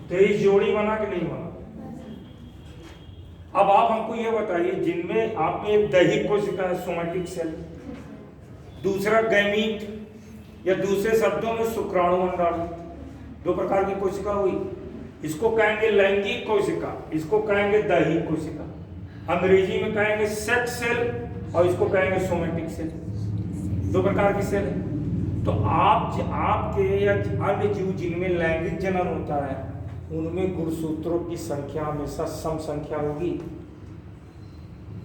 तो इस जोड़ी बना कि नहीं बना? अब आप हमको ये बताइए, जिनमें आपने एक दैहिक कोशिका है, सोमैटिक सेल, दूसरा गैमीट या दूसरे शब्दों में शुक्राणु अंडाणु, 2 प्रकार की कोशिका हुई। इसको कहेंगे लैंगिक कोशिका, इसको कहेंगे दैहिक कोशिका। अंग्रेजी में कहेंगे सेक्स सेल और इसको कहेंगे सोमैटिक सेल। 2 प्रकार की सेल है। तो आपके या अन्य जीव जिनमें लैंगिक जनन होता है, उनमें गुणसूत्रों की संख्या हमेशा सम संख्या होगी।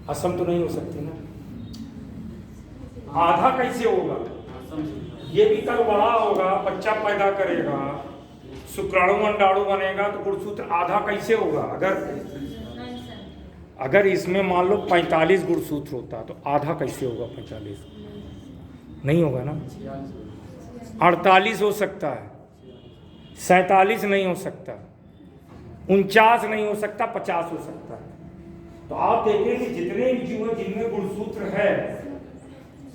असम तो नहीं हो सकती ना। आधा कैसे होगा? ये भी कल बड़ा होगा, बच्चा पैदा करेगा, शुक्राणु अंडाणु बनेगा, तो गुणसूत्र आधा कैसे होगा? अगर इसमें मान लो 45 गुणसूत्र होता तो आधा कैसे होगा? 45 नहीं होगा ना। 48 हो सकता है, 47 नहीं हो सकता, 49 नहीं हो सकता, 50 हो सकता है। तो आप देखें कि जितने भी जीव जिनमें गुणसूत्र है,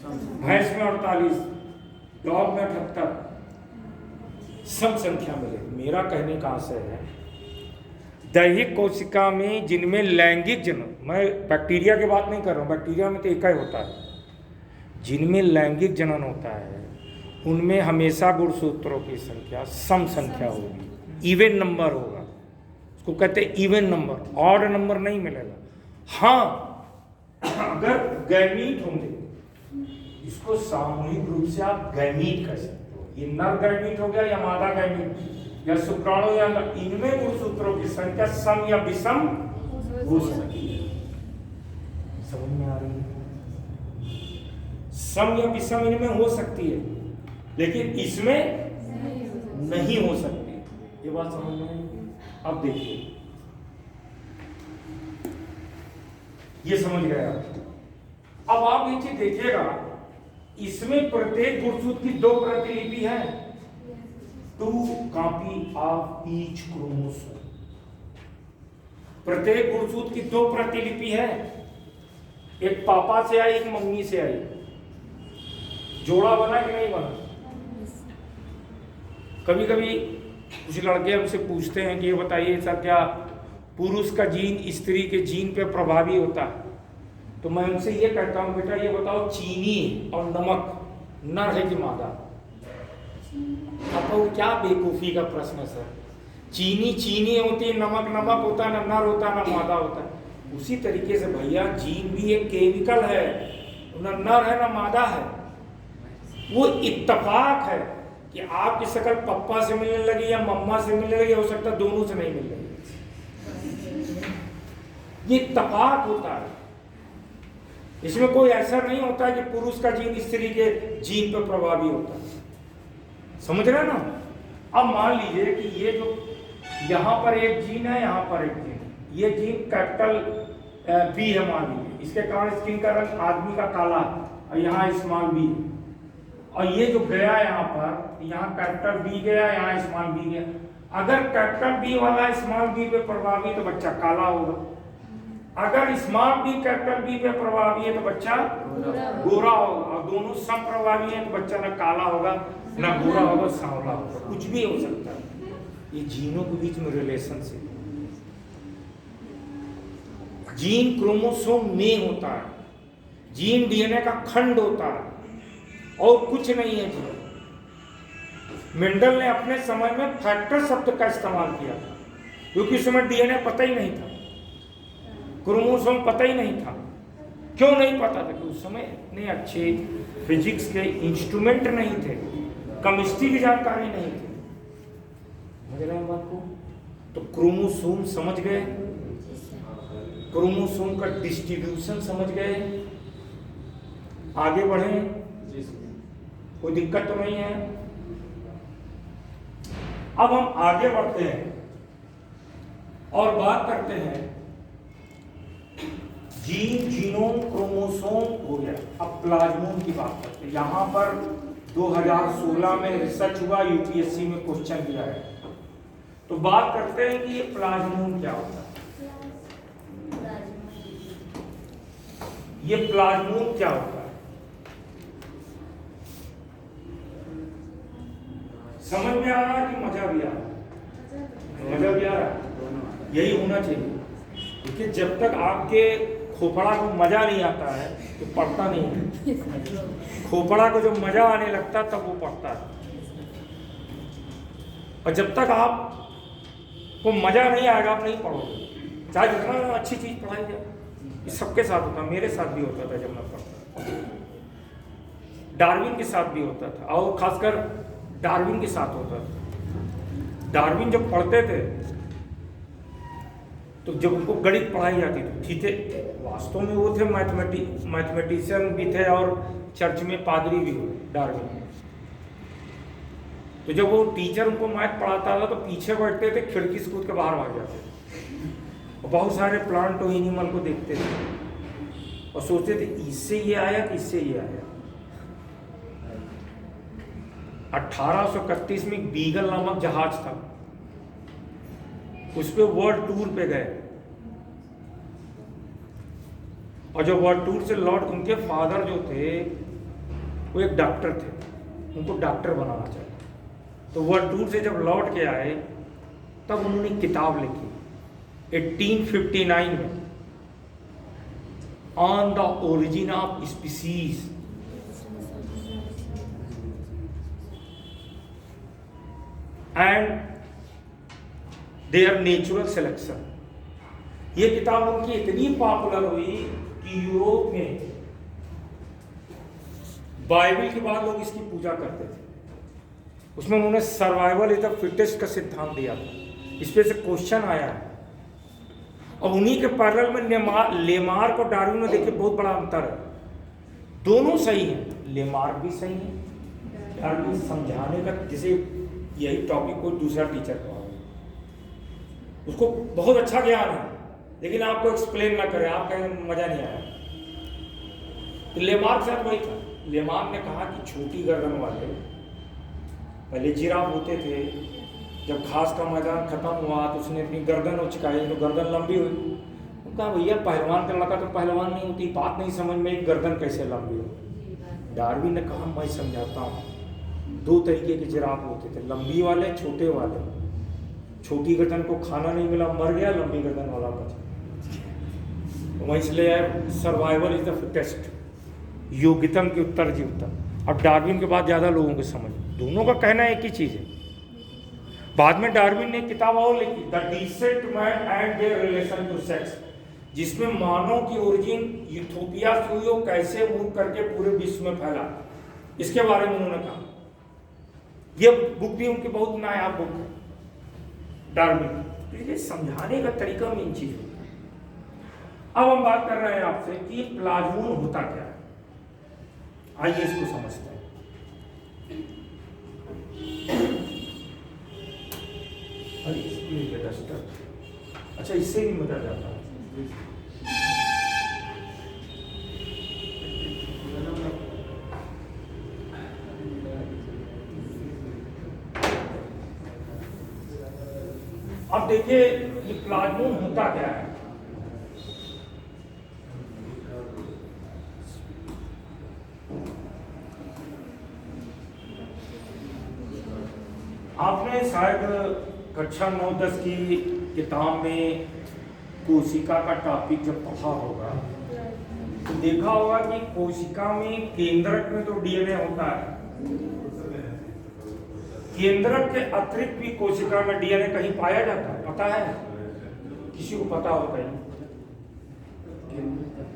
भैंस में 48, डॉग में 78, सम संख्या मिलेगी। मेरा कहने का आशय है, दैहिक कोशिका में जिनमें लैंगिक जनन, मैं बैक्टीरिया की बात नहीं कर रहा हूँ, बैक्टीरिया में तो एक ही होता है। जिनमें लैंगिक जनन होता है उनमें हमेशा गुणसूत्रों की संख्या सम संख्या होगी, इवन नंबर होगा। उसको कहते हैं इवन नंबर, ऑड नंबर नहीं मिलेगा। हाँ, अगर गैमीट होंगे, इसको सामूहिक रूप से आप गैमीट कह सकते हो। ये नर गैमीट हो गया या मादा गैमीट या शुक्राणु या इनमें गुणसूत्रों की संख्या सम या विषम हो सकती है। समझ में आ रही है? सम या विषम इनमें हो सकती है, लेकिन इसमें नहीं हो सकती। ये बात समझ में आई? अब देखिए, ये समझ गए आप। अब आप ये चीज देखिएगा, इसमें प्रत्येक गुणसूत्र की 2 प्रतिलिपि है, 2 कॉपी ऑफ ईच क्रोमोसोम। प्रत्येक गुणसूत्र की 2 प्रतिलिपि है, एक पापा से आई, एक मम्मी से आई। जोड़ा बना कि नहीं बना? कभी कभी कुछ लड़के हमसे पूछते हैं कि ये बताइए सर, क्या पुरुष का जीन स्त्री के जीन पे प्रभावी होता है? तो मैं उनसे ये कहता हूँ, बेटा ये बताओ, चीनी और नमक नर है कि मादा? अब वो क्या बेवकूफ़ी का प्रश्न है सर। चीनी चीनी होती है, नमक नमक होता है, ना नर होता है ना मादा होता है। उसी तरीके से भैया जीन भी एक केमिकल है, ना नर है ना मादा है। वो इत्तेफाक है कि आपकी शक्ल पप्पा से मिलने लगी या मम्मा से मिलने लगी, हो सकता है दोनों से नहीं मिल रही। ये इत्तेफाक होता है, इसमें कोई ऐसा नहीं होता है कि पुरुष का जीन स्त्री के जीन पर प्रभावी होता है। समझ रहे ना? अब मान लीजिए कि ये जो यहाँ पर एक जीन है, यहाँ पर एक जीन, ये जीन कैपिटल बी है मान लीजिए, इसके कारण स्किन का रंग आदमी का काला है और यहाँ स्मॉल बी, और ये जो गया यहाँ पर, यहाँ कैपिटल बी गया, यहाँ स्मॉल बी गया। अगर कैपिटल बी वाला स्मॉल बी पे प्रभावी तो बच्चा काला होगा, अगर स्मॉल बी कैपिटल बी पे प्रभावी है तो बच्चा गोरा होगा, और दोनों सम प्रभावी है तो बच्चा ना काला होगा ना गोरा होगा, सांवला होगा, कुछ भी हो सकता है। ये जीनों के बीच में रिलेशनशिप, जीन क्रोमोसोम में होता है, जीन डीएनए का खंड होता है और कुछ नहीं है जीन। मेंडल ने अपने समय में फैक्टर शब्द का इस्तेमाल किया था, क्योंकि उस समय डीएनए पता ही नहीं था, क्रोमोसोम पता ही नहीं था। क्यों नहीं पता था? कि उस समय इतने अच्छे फिजिक्स के इंस्ट्रूमेंट नहीं थे, केमिस्ट्री की जानकारी नहीं थी। समझ रहे हैं बात को? तो क्रोमोसोम समझ गए, क्रोमोसोम का डिस्ट्रीब्यूशन समझ गए, आगे बढ़े, कोई दिक्कत तो नहीं है। अब हम आगे बढ़ते हैं और बात करते हैं जीन, जीनोम, क्रोमोसोम हो गया। अब प्लाज्मोम की बात करते हैं। यहां पर 2016 में रिसर्च हुआ, यूपीएससी में क्वेश्चन दिया है, तो बात करते हैं कि ये प्लाज्मोम क्या होता है। ये प्लाज्मोम क्या होता है? समझ में आ रहा है कि मजा भी आ रहा है? मजा भी आ रहा है, यही होना चाहिए। देखिए, जब तक आपके खोपड़ा को मजा नहीं आता है तो पढ़ता नहीं है। खोपड़ा को जब मजा आने लगता है तब वो पढ़ता है, और जब तक आप को मजा नहीं आएगा आप नहीं पढ़ोगे, चाहे जितना अच्छी चीज पढ़ाई जाए। ये सबके साथ होता, मेरे साथ भी होता था जब मैं पढ़ता, डार्विन के साथ भी होता था, और खासकर डार्विन के साथ होता था। डार्विन जब पढ़ते थे तो जब उनको गणित पढ़ाई जाती थी, थे वास्तव में वो थे मैथमेटिशियन भी थे और चर्च में पादरी भी हुए डार्विन। तो जब वो टीचर उनको मैथ पढ़ाता था तो पीछे बैठते थे, खिड़की से कूद के बाहर भाग जाते थे, और बहुत सारे प्लांट और एनिमल को देखते थे और सोचते थे इससे ये आया कि इससे ये आया। 1831 में बीगल नामक जहाज था, उस पे वर्ल्ड टूर पे गए, और जब वर्ल्ड टूर से लौट, उनके फादर जो थे वो एक डॉक्टर थे, उनको डॉक्टर बनाना चाहिए। तो वर्ल्ड टूर से जब लौट के आए तब उन्होंने किताब लिखी 1859 में, on the origin of species, and there natural selection. ये किताब उनकी इतनी पॉपुलर हुई कि यूरोप में बाइबल के बाद लोग इसकी पूजा करते थे। उसमें उन्होंने सर्वाइवल इज द फिटेस्ट का सिद्धांत दिया था, इस पे से क्वेश्चन आया है, और उन्हीं के पैरेलल में लेमार्क और डार्विन में देखिए बहुत बड़ा अंतर है। दोनों सही हैं, लेमार्क भी सही है, डार्विन समझाने का, जैसे यही टॉपिक को दूसरा टीचर का उसको बहुत अच्छा ज्ञान है, लेकिन आपको एक्सप्लेन ना करे, आप कहें मजा नहीं आया। तो लेमार्क साथ वही था। लेमार्क ने कहा कि छोटी गर्दन वाले, पहले जिराफ होते थे, जब घास का मैदान खत्म हुआ तो उसने अपनी गर्दन उचकाई तो गर्दन लंबी हुई। कहा भैया पहलवान का लड़का तो पहलवान नहीं होती, बात नहीं समझ में, एक गर्दन कैसे लंबी हो। डार्विन ने कहा मैं समझाता हूँ, दो तरीके के जिराफ होते थे, लंबी वाले, छोटे वाले। छोटी गर्दन को खाना नहीं मिला, मर गया, लंबी गर्दन वाला बचा। तो मैं इसलिए सर्वाइवल इज द फिटेस्ट, योग्यतम के उत्तर जीवतम। अब डार्विन के बाद ज़्यादा लोगों को समझ, दोनों का कहना एक ही चीज़ है। बाद में डार्विन ने किताब और लिखी, the descent man and their relation to sex, जिसमें मानव की ओरिजिन यूथोपिया से हुई, कैसे मूव करके पूरे विश्व में फैला, इसके बारे में उन्होंने कहा। यह बुक भी उनकी बहुत नायाब बुक है डार्विन। तो ये समझाने का तरीका में इन चीज होता है। अब हम बात कर रहे हैं आपसे कि प्लाज्मोन होता क्या है, आइए इसको समझते हैं। अरे अच्छा, इससे भी मदद जाता है। अब देखिए ये प्लाज्मोन होता क्या है। आपने शायद कक्षा 9-10 की किताब में कोशिका का टॉपिक जब पढ़ा होगा तो देखा होगा कि कोशिका में केंद्रक में तो डीएनए होता है, केंद्रक के अतिरिक्त भी कोशिका में डीएनए कहीं पाया जाता है, पता है किसी को पता हो कहीं?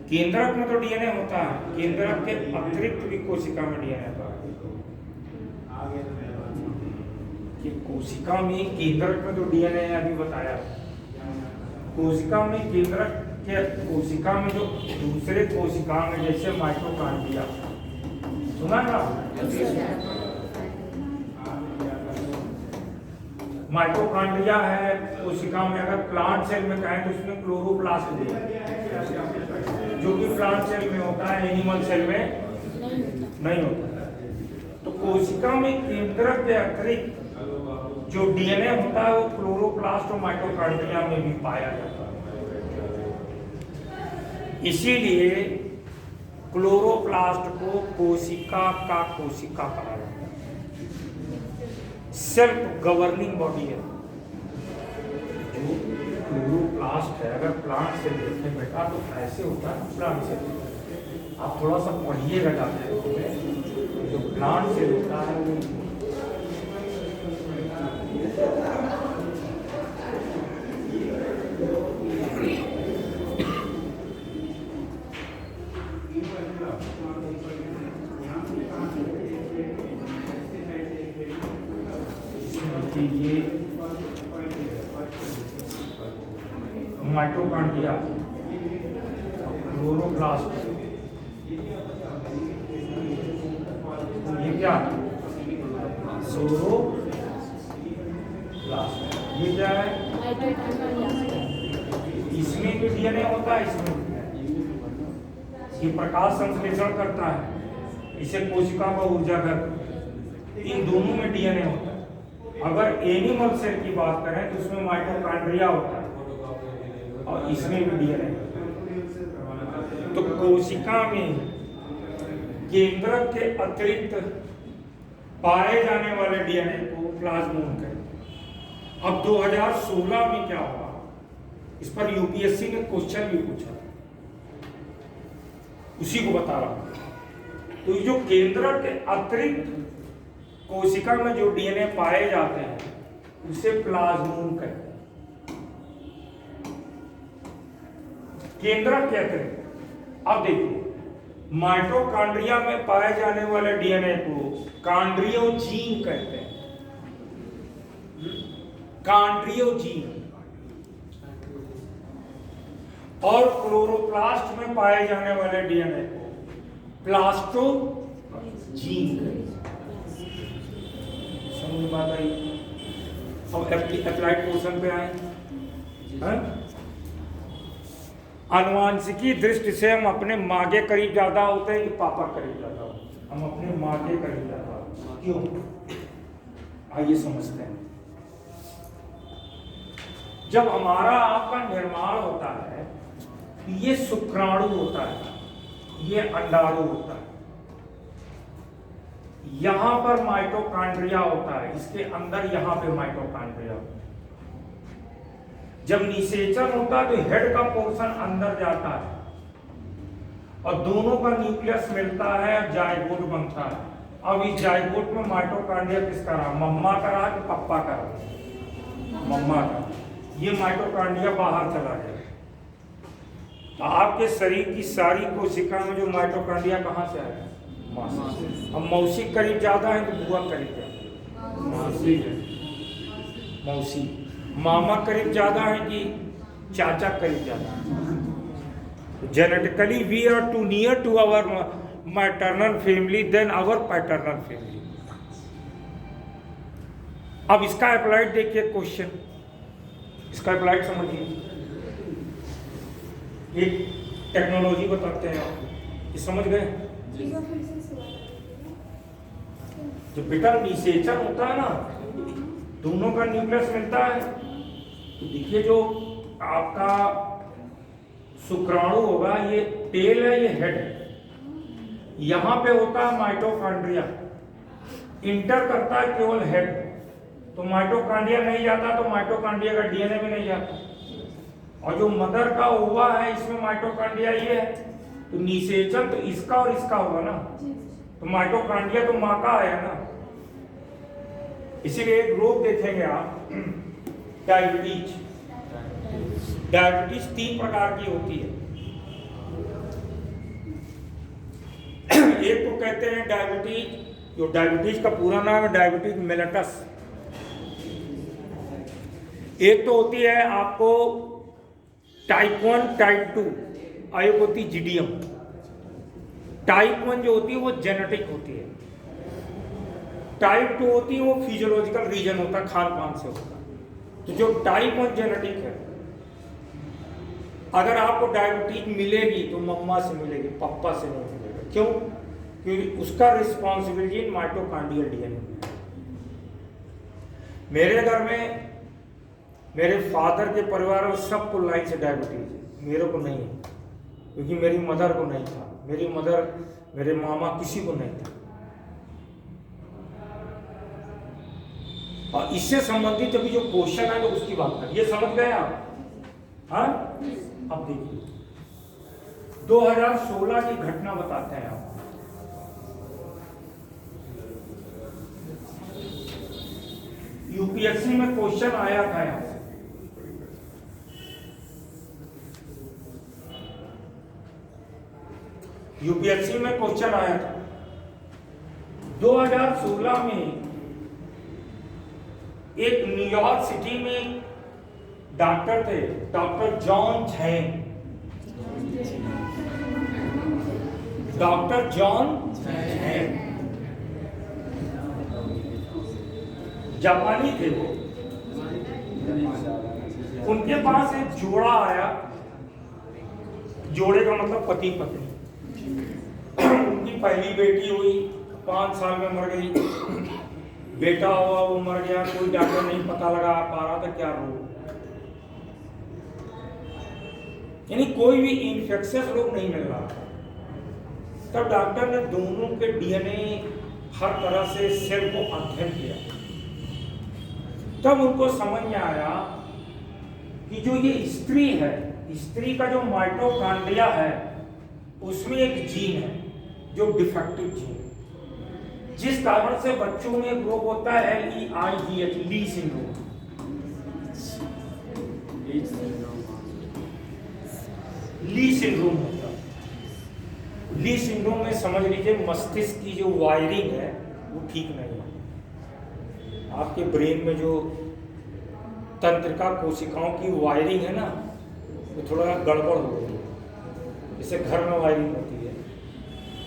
केंद्रक में तो डीएनए होता है, केंद्रक के अतिरिक्त भी कोशिका में डीएनए होता है। कि कोशिका में केंद्रक में तो डीएनए अभी बताया, कोशिका में केंद्रक के कोशिका में जो दूसरे कोशिका में जैसे माइटोकॉन्ड्रिया सुना ना, माइटोकॉन्ड्रिया है कोशिका में। अगर प्लांट सेल में कहें तो उसमें क्लोरोप्लास्ट है जो कि प्लांट सेल में होता है, एनिमल सेल में नहीं होता। तो कोशिका में केंद्रक के अतिरिक्त जो डीएनए होता है वो क्लोरोप्लास्ट और माइटोकॉन्ड्रिया में भी पाया जाता है। इसीलिए क्लोरोप्लास्ट को कोशिका का कोशिका कहा जाता है, सेल्फ गवर्निंग बॉडी है। जो क्लोरोप्लास्ट है, अगर प्लांट से देखें बेटा तो ऐसे होता है प्लांट से, आप थोड़ा सा पढ़िएगा जाते हैं, जो प्लांट से होता है वो ये माइटोकॉन्ड्रिया, क्लोरोप्लास्ट, ये क्या क्लोरोप्लास्ट, ये क्या है? इसमें भी डीएनए होता है, इसमें ये प्रकाश संश्लेषण करता है, इसे कोशिका का ऊर्जा घर, इन दोनों में डीएनए होता है। अगर एनिमल सेल की बात करें तो उसमें माइटोकॉन्ड्रिया होता है और इसमें भी डीएनए। तो कोशिका में केंद्रक के अतिरिक्त पाए जाने वाले डीएनए को प्लाज्मोन कहते हैं। अब 2016 में क्या हुआ, इस पर यूपीएससी ने क्वेश्चन भी पूछा, उसी को बता रहा हूं। तो जो केंद्रक के अतिरिक्त कोशिका में जो डीएनए पाए जाते हैं उसे प्लाज्मोन कहते हैं, केंद्रक के अतिरिक्त। अब देखिए माइटोकॉन्ड्रिया में पाए जाने वाले डीएनए को कॉन्ड्रियोजीन कहते हैं, कॉन्ड्रियोजीन। और क्लोरोप्लास्ट में पाए जाने वाले डीएनए को प्लास्टोजीन कहते हैं। समझ बात आई? अब अप्लाइड पोर्शन पे आए। अनुवांशिकी दृष्टि से हम अपने माँ के करीब ज्यादा होते हैं कि पापा करीब ज्यादा होते हैं? हम अपने माँ के करीब ज्यादा होते हैं। क्यों? आइए समझते हैं। जब हमारा आपका निर्माण होता है, ये शुक्राणु होता है, ये अंडाणु होता है, यहां पर माइटोकॉन्ड्रिया होता है, इसके अंदर यहां पे माइटोकॉन्ड्रिया होता है। जब निषेचन होता है तो हेड का पोर्शन अंदर जाता है और दोनों का न्यूक्लियस मिलता है, जाइगोट बनता है। अब इस जाइगोट में माइटोकॉन्ड्रिया किसका रहा? मम्मा का रहा कि पप्पा का रहा? मम्मा का। ये माइटोकॉन्ड्रिया बाहर चला गया। तो आपके शरीर की सारी कोशिका में जो माइटोकॉन्ड्रिया कहाँ से आया? माँ से। अब मौसी करीब ज्यादा है तो बुआ करीब ज्यादा? मौसी है। मौसी। मामा करीब ज्यादा है कि चाचा करीब ज्यादा है? Genetically we are too near to our maternal family than our paternal family. अब इसका अप्लाइड देखिए क्वेश्चन, इसका अप्लाइड समझिए। एक टेक्नोलॉजी बताते हैं आप, ये समझ गए? जो बेटा निषेचन होता है ना, दोनों का न्यूक्लियस मिलता है, तो देखिए जो आपका शुक्राणु होगा, ये टेल है, ये हेड है, यहां पे होता है माइटोकॉन्ड्रिया, इंटर करता है केवल हेड, तो माइटोकॉन्ड्रिया नहीं जाता, तो माइटोकॉन्ड्रिया का डीएनए भी नहीं जाता। और जो मदर का ओवा है, इसमें माइटोकॉन्ड्रिया ये है, तो निषेचन तो इसका और इसका होगा ना, तो माइटोकॉन्ड्रिया तो मां का है ना। इसीलिए एक रोग देखेंगे आप, डायबिटीज। डायबिटीज 3 प्रकार की होती है। एक को कहते हैं डायबिटीज, जो डायबिटीज का पूरा नाम है डायबिटीज मेलिटस। एक तो होती है आपको टाइप 1, टाइप 2, और एक होती है जीडीएम। टाइप 1 जो होती है वो जेनेटिक होती है, टाइप 2 होती है वो फिजियोलॉजिकल रीजन होता है, खान पान से होता है। तो जो टाइप 1 जेनेटिक है, अगर आपको डायबिटीज मिलेगी तो मम्मा से मिलेगी, पापा से नहीं मिलेगा। क्यों? क्योंकि उसका रिस्पॉन्सिबिलिटी माइटोकॉन्ड्रियल डीएनए में है। मेरे घर में मेरे फादर के परिवार में सबको लाइन से डायबिटीज है, मेरे को नहीं है, क्योंकि मेरी मदर को नहीं था, मेरी मदर, मेरे मामा, किसी को नहीं था। और इससे संबंधित अभी जो क्वेश्चन है तो उसकी बात करें, ये समझ गए आप? हाँ, अब देखिए 2016 की घटना बताते हैं आप। यूपीएससी में क्वेश्चन आया था यहां से, यूपीएससी में क्वेश्चन आया था 2016 में। एक न्यूयॉर्क सिटी में डॉक्टर थे, doctor John Zheng, doctor John Zheng, जापानी थे वो। उनके पास एक जोड़ा आया, जोड़े का मतलब पति पत्नी। उनकी पहली बेटी हुई, 5 साल में मर गई, बेटा हुआ वो मर गया, कोई डॉक्टर नहीं पता लगा पा रहा था क्या रोग, यानी कोई भी इंफेक्शियस रोग नहीं मिल रहा था। तब डॉक्टर ने दोनों के डीएनए हर तरह से सेल को अध्ययन किया। तब उनको समझ में आया कि जो ये स्त्री है, स्त्री का जो माइटोकॉन्ड्रिया है उसमें एक जीन है जो डिफेक्टिव जीन, जिस कारण से बच्चों में एक रोग होता है LEIGH, ली सिंड्रोम। ली सिंड्रोम होता है। ली सिंड्रोम में समझ लीजिए मस्तिष्क की जो वायरिंग है वो ठीक नहीं है। आपके ब्रेन में जो तंत्रिका कोशिकाओं की वायरिंग है ना, वो थोड़ा गड़बड़ हो गई है। जैसे घर में वायरिंग होती है,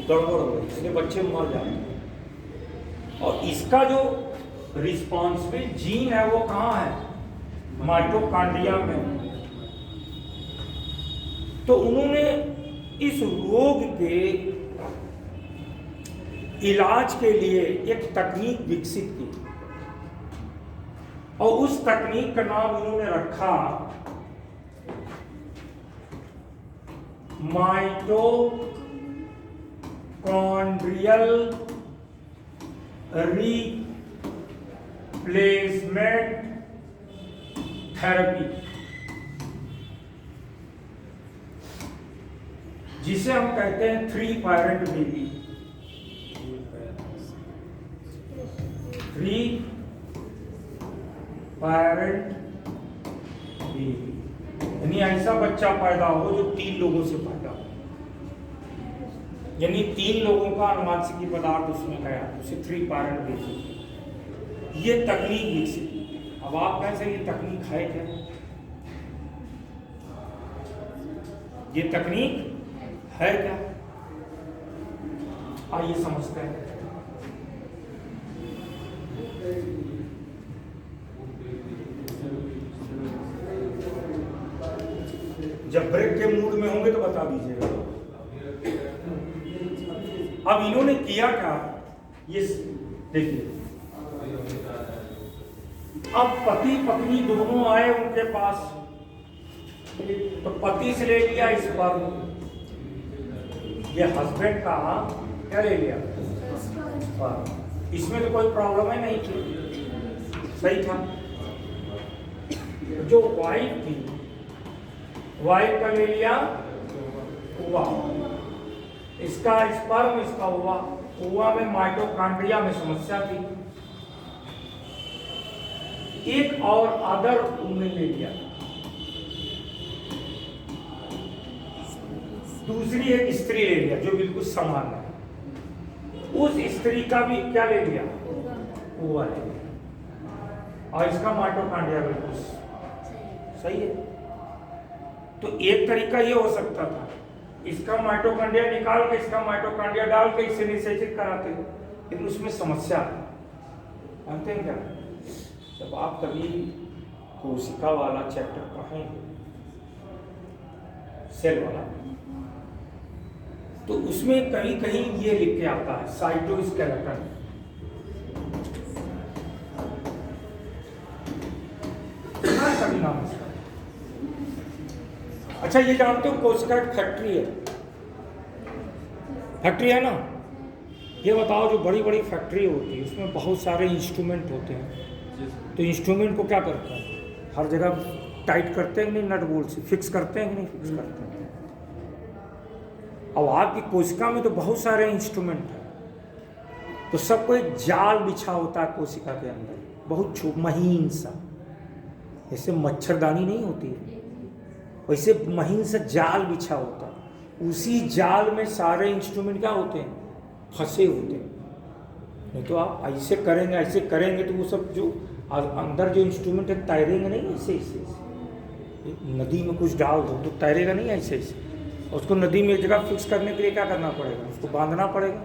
गड़बड़ हो गई, इसलिए बच्चे मर जाते हैं। और इसका जो रिस्पॉन्सिबल जीन है वो कहाँ है? माइटोकॉन्ड्रिया में। तो उन्होंने इस रोग के इलाज के लिए एक तकनीक विकसित की, और उस तकनीक का नाम इन्होंने रखा माइटोकॉन्ड्रियल रिप्लेसमेंट थेरेपी, जिसे हम कहते हैं 3 पैरेंट बेबी। 3 पैरेंट बेबी यानी ऐसा बच्चा पैदा हो जो 3 लोगों से पैदा हो, यानी 3 लोगों का अनुवांशिकी पदार्थ उसमें गया, उसे 3 पैरेंट बेबी। ये तकनीक विकसित। अब आप कहें सर ये तकनीक है क्या? ये तकनीक है क्या? आइए समझते हैं। जब ब्रेक के मूड में होंगे तो बता दीजिएगा। अब इन्होंने किया क्या, ये देखिए, अब पति पत्नी दोनों आए उनके पास, तो पति से ले लिया स्पर्म, ये हस्बैंड का क्या ले लिया स्पर्म। इसमें तो कोई प्रॉब्लम है नहीं थी, सही था। जो वाइफ थी, वाइफ का ले लिया ओवा, इसका स्पर्म इसका ओवा, ओवा में माइटोकॉन्ड्रिया में समस्या थी। एक और अदर उन्होंने ले लिया, दूसरी एक स्त्री ले लिया जो बिल्कुल समान है, उस स्त्री का भी क्या ले लिया ओवा ले लिया, और इसका माइटोकॉन्ड्रिया बिल्कुल सही है। तो एक तरीका ये हो सकता था, इसका माइटोकॉन्ड्रिया निकाल के इसका माइटोकॉन्ड्रिया डाल के इसे निषेचित कराते, लेकिन उसमें समस्या है, जानते हैं क्या? जब आप कभी कोशिका वाला चैप्टर पढ़ेंगे, सेल वाला, तो उसमें कहीं कहीं ये लिख के आता है साइटोस्केलेटन। कभी नाम इसका। अच्छा, ये जानते हो कोशिका एक फैक्ट्री है, फैक्ट्री है ना? ये बताओ, जो बड़ी बड़ी फैक्ट्री होती है उसमें बहुत सारे इंस्ट्रूमेंट होते हैं, तो इंस्ट्रूमेंट को क्या करते हैं, हर जगह टाइट करते हैं कि नहीं, नट बोल्ट से फिक्स करते हैं कि नहीं फिक्स करते हैं। अब आपकी कोशिका में तो बहुत सारे इंस्ट्रूमेंट हैं, तो सबको एक जाल बिछा होता है कोशिका के अंदर, बहुत महीन सा, जैसे मच्छरदानी नहीं होती है वैसे महीन सा जाल बिछा होता है, उसी जाल में सारे इंस्ट्रूमेंट क्या होते हैं, फंसे होते हैं। नहीं तो आप ऐसे करेंगे तो वो सब जो अंदर जो इंस्ट्रूमेंट है तैरेंगे नहीं, ऐसे ऐसे नदी में कुछ डाल दो तो तैरेगा नहीं ऐसे ऐसे, उसको नदी में एक जगह फिक्स करने के लिए क्या करना पड़ेगा, उसको बांधना पड़ेगा।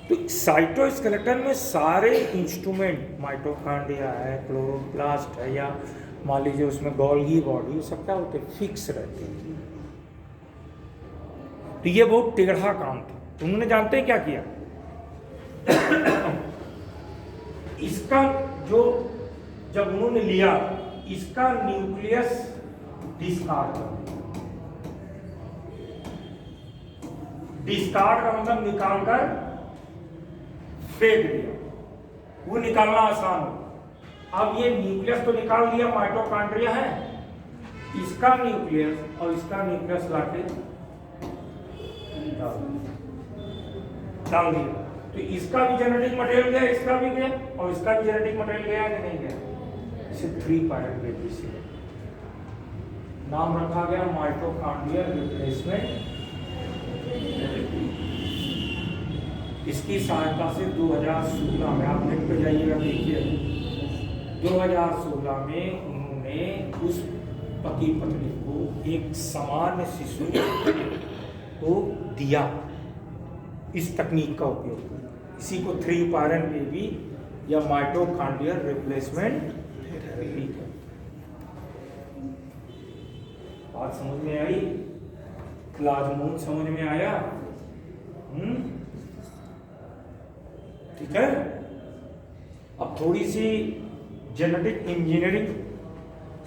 तो साइटोस्केलेटन में सारे इंस्ट्रूमेंट, माइटोकॉन्ड्रिया है, क्लोरोप्लास्ट है, या मान लीजिए उसमें गोल्गी बॉडी, सब क्या होते हैं, फिक्स रहते हैं। तो ये बहुत टेढ़ा काम था। तो उन्होंने जानते हैं क्या किया, इसका जो जब उन्होंने लिया, इसका न्यूक्लियस डिस्कार्ड का मतलब निकाल कर फेंक दिया, वो निकालना आसान हो। अब ये न्यूक्लियस तो निकाल दिया, माइटोकॉन्ड्रिया है, इसका न्यूक्लियस और इसका न्यूक्लियस लाके डाल दिया, तो इसका भी जेनेटिक मटेरियल गया, इसका भी गया, और इसका भी जेनेटिक मटेरियल गया कि नहीं गया। इसे 3' बेबी से नाम रखा गया माइटोकॉन्ड्रियल रिप्लेसमेंट। इसकी सहायता से 2016 में, आप नेट पे जाइएगा देखिए, 2016 में उन्होंने उस पति पत्नी को एक सामान्य शिशु को दिया, इस तकनीक का उपयोग कर। इसी को 3' बेबी या माइटोकॉन्ड्रियल रिप्लेसमेंट थेरेपी। बात समझ में आई? प्लाज्मोन समझ में आया? ठीक है। अब थोड़ी सी जेनेटिक इंजीनियरिंग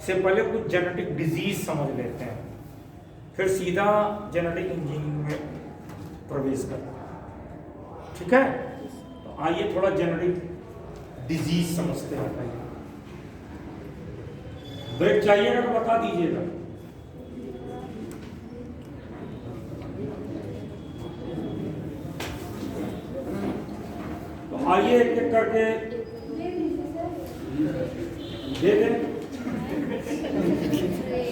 से पहले कुछ जेनेटिक डिजीज समझ लेते हैं, फिर सीधा जेनेटिक इंजीनियरिंग में प्रवेश करते हैं। ठीक है, तो आइए थोड़ा जेनेटिक डिजीज समझते हैं पहले। ब्रेक चाहिएगा तो बता दीजिएगा। तो आइए एक एक करके दे दें।